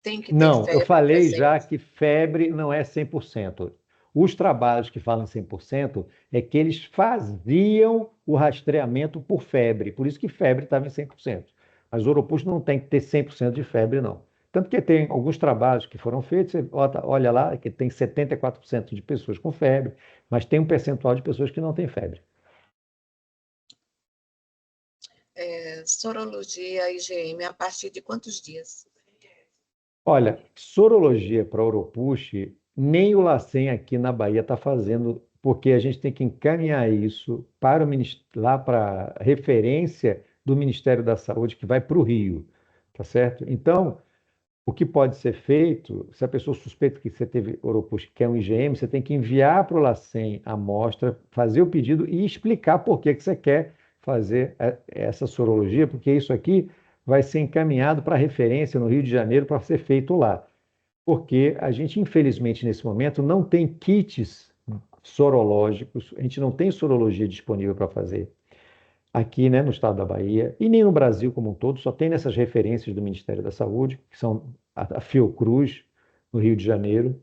Tem que ter Não, eu febre falei presente? já que febre não é 100%. Os trabalhos que falam em 100% é que eles faziam o rastreamento por febre, por isso que febre estava em 100%. Mas o Oropouche não tem que ter 100% de febre, não. Tanto que tem alguns trabalhos que foram feitos, você olha lá, que tem 74% de pessoas com febre, mas tem um percentual de pessoas que não têm febre. Sorologia IgM a partir de quantos dias? Olha, sorologia para Oropouche, nem o LACEN aqui na Bahia está fazendo, porque a gente tem que encaminhar isso para lá para a referência do Ministério da Saúde, que vai para o Rio, tá certo? Então, o que pode ser feito, se a pessoa suspeita que você teve Oropouche, que é um IgM, você tem que enviar para o LACEN a amostra, fazer o pedido e explicar por que você quer fazer essa sorologia, porque isso aqui vai ser encaminhado para referência no Rio de Janeiro para ser feito lá. Porque a gente, infelizmente, nesse momento, não tem kits sorológicos, a gente não tem sorologia disponível para fazer aqui, né, no estado da Bahia, e nem no Brasil como um todo, só tem nessas referências do Ministério da Saúde, que são a Fiocruz, no Rio de Janeiro,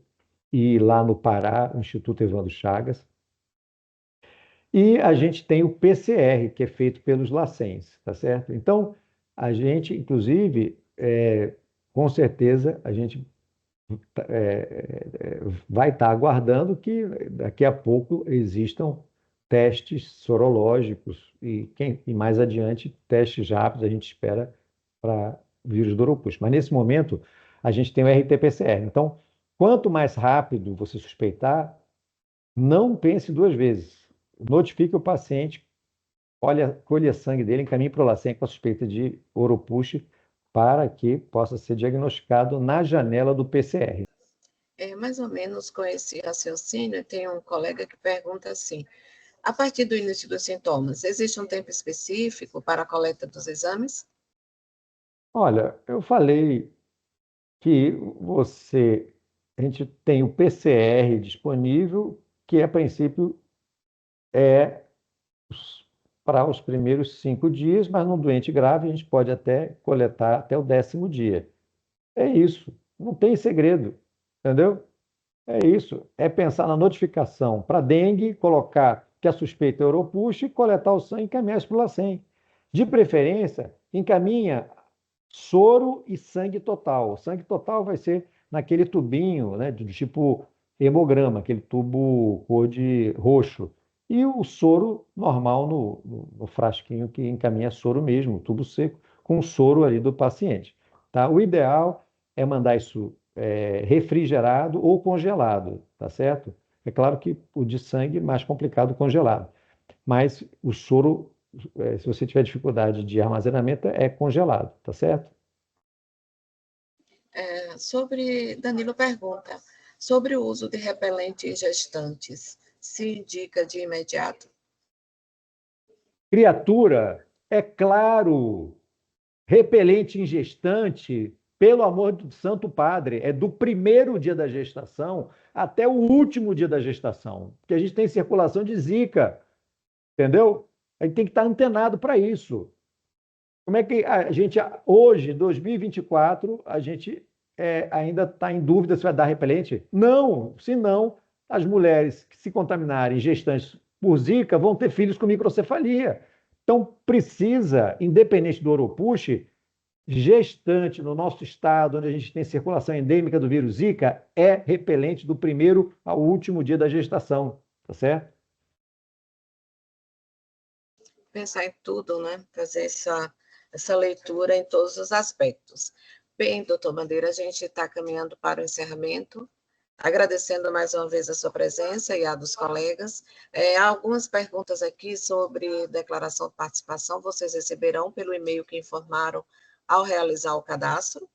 e lá no Pará, o Instituto Evandro Chagas. E a gente tem o PCR, que é feito pelos LACENs, tá certo? Então, a gente, inclusive, com certeza, a gente vai estar aguardando que daqui a pouco existam testes sorológicos e mais adiante testes rápidos a gente espera para vírus do Oropouche. Mas nesse momento a gente tem o RT-PCR. Então, quanto mais rápido você suspeitar, não pense duas vezes. Notifique o paciente, colha sangue dele, encaminhe para o LACEN com a suspeita de Oropouche para que possa ser diagnosticado na janela do PCR. Mais ou menos com esse raciocínio, tem um colega que pergunta assim, a partir do início dos sintomas, existe um tempo específico para a coleta dos exames? Olha, eu falei que a gente tem o PCR disponível, que a princípio é para os primeiros 5 dias, mas num doente grave a gente pode até coletar até o 10º dia. É isso, não tem segredo, entendeu? É isso, é pensar na notificação para dengue, colocar que a suspeita é Oropouche, coletar o sangue e encaminhar isso para o LACEN. De preferência, encaminha soro e sangue total. O sangue total vai ser naquele tubinho, né, do tipo hemograma, aquele tubo cor de roxo. E o soro normal no frasquinho que encaminha soro mesmo, tubo seco, com o soro ali do paciente. Tá? O ideal é mandar isso refrigerado ou congelado, tá certo? É claro que o de sangue é mais complicado congelado, mas o soro, se você tiver dificuldade de armazenamento, é congelado, tá certo? Danilo pergunta, sobre o uso de repelente em gestantes, se indica de imediato? Criatura, é claro, repelente em gestante, pelo amor do Santo Padre, é do primeiro dia da gestação até o último dia da gestação, porque a gente tem circulação de Zika, entendeu? A gente tem que estar antenado para isso. Como é que a gente, hoje, 2024, a gente ainda está em dúvida se vai dar repelente? Não, se não, as mulheres que se contaminarem gestantes por Zika vão ter filhos com microcefalia. Então, precisa, independente do Oropouche, gestante no nosso estado, onde a gente tem circulação endêmica do vírus Zika, é repelente do primeiro ao último dia da gestação, tá certo? Pensar em tudo, né? Fazer essa leitura em todos os aspectos. Bem, doutor Bandeira, a gente está caminhando para o encerramento, agradecendo mais uma vez a sua presença e a dos colegas. Há algumas perguntas aqui sobre declaração de participação, vocês receberão pelo e-mail que informaram ao realizar o cadastro.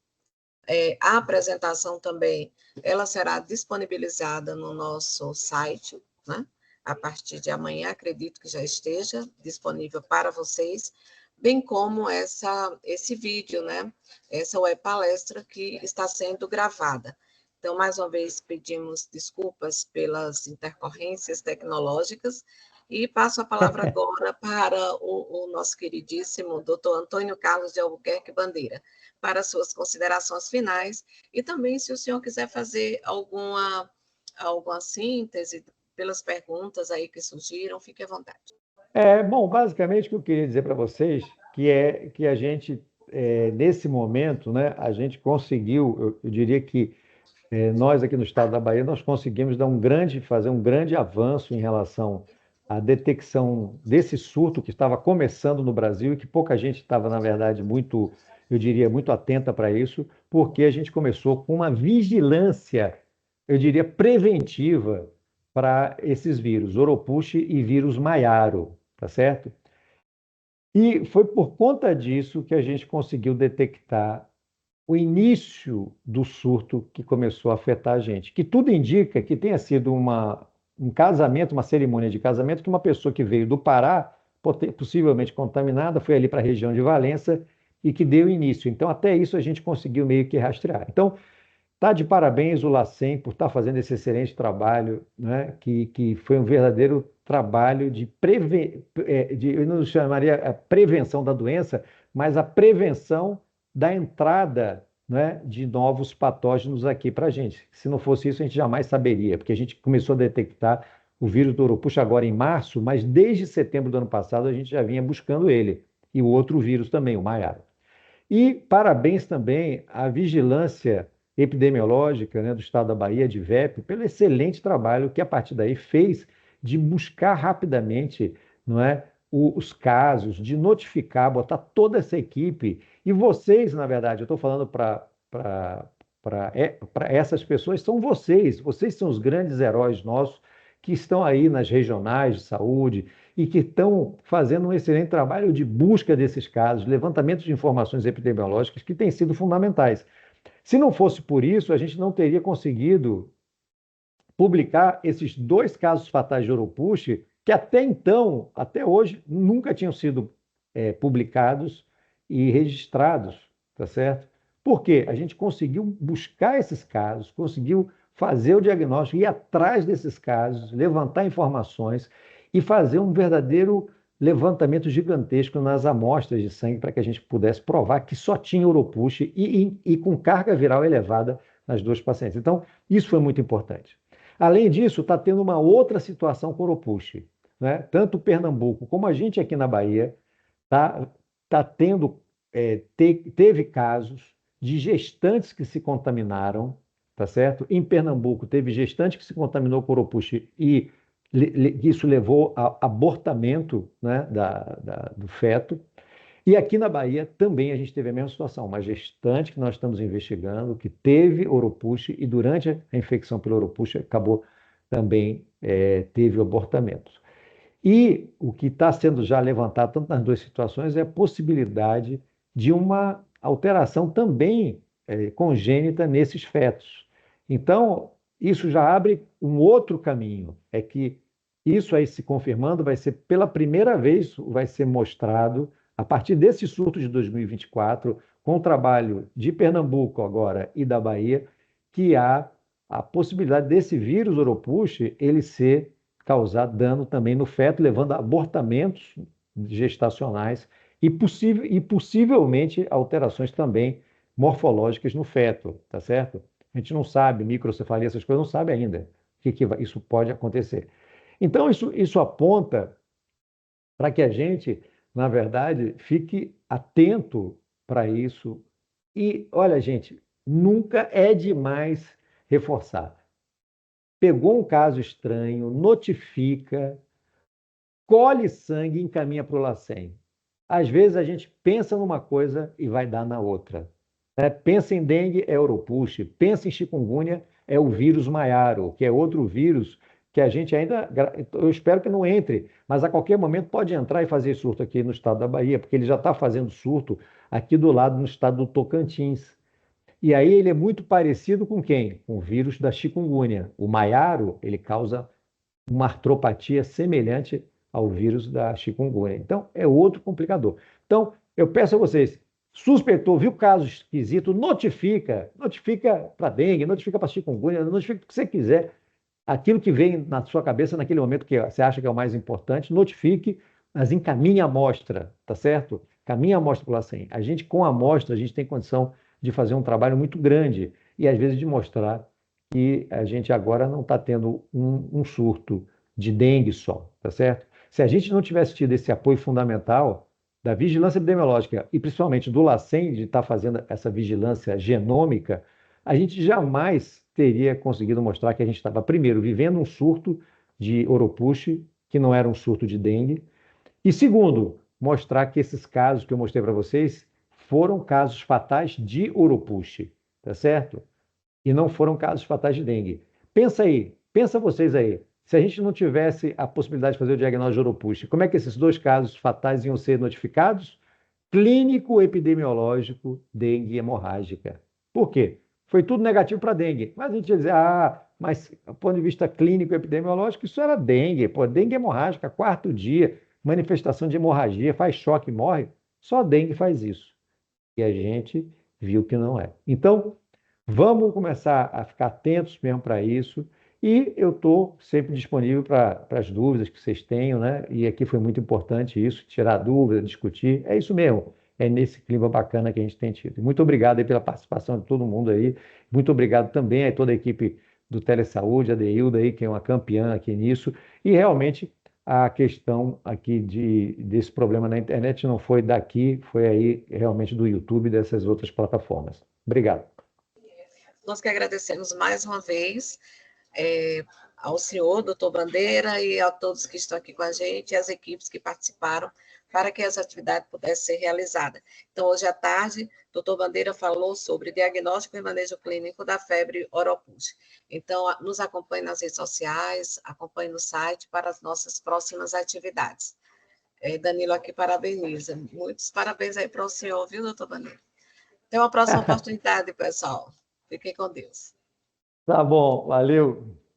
A apresentação também, ela será disponibilizada no nosso site, né? a partir de amanhã, acredito que já esteja disponível para vocês, bem como esse vídeo, né? Essa web palestra que está sendo gravada. Então, mais uma vez, pedimos desculpas pelas intercorrências tecnológicas e passo a palavra agora para o nosso queridíssimo doutor Antônio Carlos de Albuquerque Bandeira, para suas considerações finais e também, se o senhor quiser fazer alguma síntese pelas perguntas aí que surgiram, fique à vontade. Bom, basicamente o que eu queria dizer para vocês que é que a gente, nesse momento, né, a gente conseguiu, eu diria que nós aqui no estado da Bahia, nós conseguimos fazer um grande avanço em relação à detecção desse surto que estava começando no Brasil e que pouca gente estava, na verdade, muito, eu diria, muito atenta para isso, porque a gente começou com uma vigilância, eu diria, preventiva para esses vírus, Oropouche e vírus Maiaro, tá certo? E foi por conta disso que a gente conseguiu detectar o início do surto que começou a afetar a gente, que tudo indica que tenha sido um casamento, uma cerimônia de casamento, que uma pessoa que veio do Pará, possivelmente contaminada, foi ali para a região de Valença e que deu início. Então, até isso a gente conseguiu meio que rastrear. Então, tá de parabéns o LACEN por estar fazendo esse excelente trabalho, né? Que foi um verdadeiro trabalho eu não chamaria a prevenção da doença, mas a prevenção da entrada, né, de novos patógenos aqui para a gente. Se não fosse isso, a gente jamais saberia, porque a gente começou a detectar o vírus do Oropouche agora em março, mas desde setembro do ano passado a gente já vinha buscando ele, e o outro vírus também, o Maiara. E parabéns também à vigilância epidemiológica, né, do Estado da Bahia, de VEP, pelo excelente trabalho que a partir daí fez de buscar rapidamente, não é, os casos, de notificar, botar toda essa equipe. E vocês, na verdade, eu estou falando para essas pessoas, são vocês são os grandes heróis nossos que estão aí nas regionais de saúde, e que estão fazendo um excelente trabalho de busca desses casos, levantamento de informações epidemiológicas que têm sido fundamentais. Se não fosse por isso, a gente não teria conseguido publicar esses 2 casos fatais de Oropouche, que até então, até hoje, nunca tinham sido publicados e registrados, tá certo? Porque a gente conseguiu buscar esses casos, conseguiu fazer o diagnóstico, ir atrás desses casos, levantar informações e fazer um verdadeiro levantamento gigantesco nas amostras de sangue para que a gente pudesse provar que só tinha Oropouche e com carga viral elevada nas 2 pacientes. Então, isso foi muito importante. Além disso, está tendo uma outra situação com Oropouche, né? Tanto Pernambuco como a gente aqui na Bahia tá tendo, teve casos de gestantes que se contaminaram, tá certo? Em Pernambuco teve gestante que se contaminou com Oropouche e isso levou a abortamento, né, do feto. E aqui na Bahia também a gente teve a mesma situação, uma gestante que nós estamos investigando, que teve Oropouche e durante a infecção pelo Oropouche acabou também, teve abortamento. E o que está sendo já levantado, tanto nas 2 situações, é a possibilidade de uma alteração também congênita nesses fetos. Então, isso já abre um outro caminho, é que isso aí se confirmando vai ser pela primeira vez, vai ser mostrado, a partir desse surto de 2024, com o trabalho de Pernambuco agora e da Bahia, que há a possibilidade desse vírus Oropouche ele ser causar dano também no feto, levando a abortamentos gestacionais e possivelmente alterações também morfológicas no feto, tá certo? A gente não sabe, microcefalia, essas coisas, não sabe ainda o que isso pode acontecer. Então, isso aponta para que a gente, na verdade, fique atento para isso. E, olha, gente, nunca é demais reforçar. Pegou um caso estranho, notifica, colhe sangue e encaminha para o LACEN. Às vezes a gente pensa numa coisa e vai dar na outra. Pensa em dengue, é Oropouche. Pensa em chikungunya, é o vírus Maiaro, que é outro vírus que a gente ainda, eu espero que não entre, mas a qualquer momento pode entrar e fazer surto aqui no estado da Bahia, porque ele já está fazendo surto aqui do lado no estado do Tocantins. E aí ele é muito parecido com quem? Com o vírus da chikungunya. O Maiaro, ele causa uma artropatia semelhante ao vírus da chikungunya. Então, é outro complicador. Então, eu peço a vocês, suspeitou, viu caso esquisito, notifica para dengue, notifica para chikungunya, notifica o que você quiser. Aquilo que vem na sua cabeça naquele momento que você acha que é o mais importante, notifique, mas encaminhe a amostra, tá certo? Caminhe a amostra para o LACEN. A gente, com a amostra, a gente tem condição de fazer um trabalho muito grande e, às vezes, de mostrar que a gente agora não está tendo um surto de dengue só, tá certo? Se a gente não tivesse tido esse apoio fundamental da vigilância epidemiológica e principalmente do LACEN, de estar fazendo essa vigilância genômica, a gente jamais teria conseguido mostrar que a gente estava, primeiro, vivendo um surto de Oropouche, que não era um surto de dengue, e segundo, mostrar que esses casos que eu mostrei para vocês foram casos fatais de Oropouche, tá certo? E não foram casos fatais de dengue. Pensa aí, pensa vocês aí, se a gente não tivesse a possibilidade de fazer o diagnóstico de Oropouche, como é que esses dois casos fatais iam ser notificados? Clínico epidemiológico, dengue hemorrágica. Por quê? Foi tudo negativo para dengue. Mas a gente ia dizer, mas do ponto de vista clínico epidemiológico, isso era dengue. Pô, dengue hemorrágica, quarto dia, manifestação de hemorragia, faz choque, morre. Só dengue faz isso. E a gente viu que não é. Então, vamos começar a ficar atentos mesmo para isso. E eu estou sempre disponível para as dúvidas que vocês tenham, né? E aqui foi muito importante isso, tirar dúvida, discutir. É isso mesmo. É nesse clima bacana que a gente tem tido. Muito obrigado aí pela participação de todo mundo aí. Muito obrigado também a toda a equipe do Telesaúde, a Deilda aí, que é uma campeã aqui nisso. E realmente a questão aqui desse problema na internet não foi daqui, foi aí realmente do YouTube e dessas outras plataformas. Obrigado. Nós que agradecemos mais uma vez ao senhor, doutor Bandeira, e a todos que estão aqui com a gente, e as equipes que participaram, para que essa atividade pudesse ser realizada. Então, hoje à tarde, doutor Bandeira falou sobre diagnóstico e manejo clínico da febre Oropouche. Então, nos acompanhe nas redes sociais, acompanhe no site para as nossas próximas atividades. Danilo aqui parabeniza. Muitos parabéns aí para o senhor, viu, doutor Bandeira? Até uma próxima oportunidade, pessoal. Fiquem com Deus. Tá bom, valeu.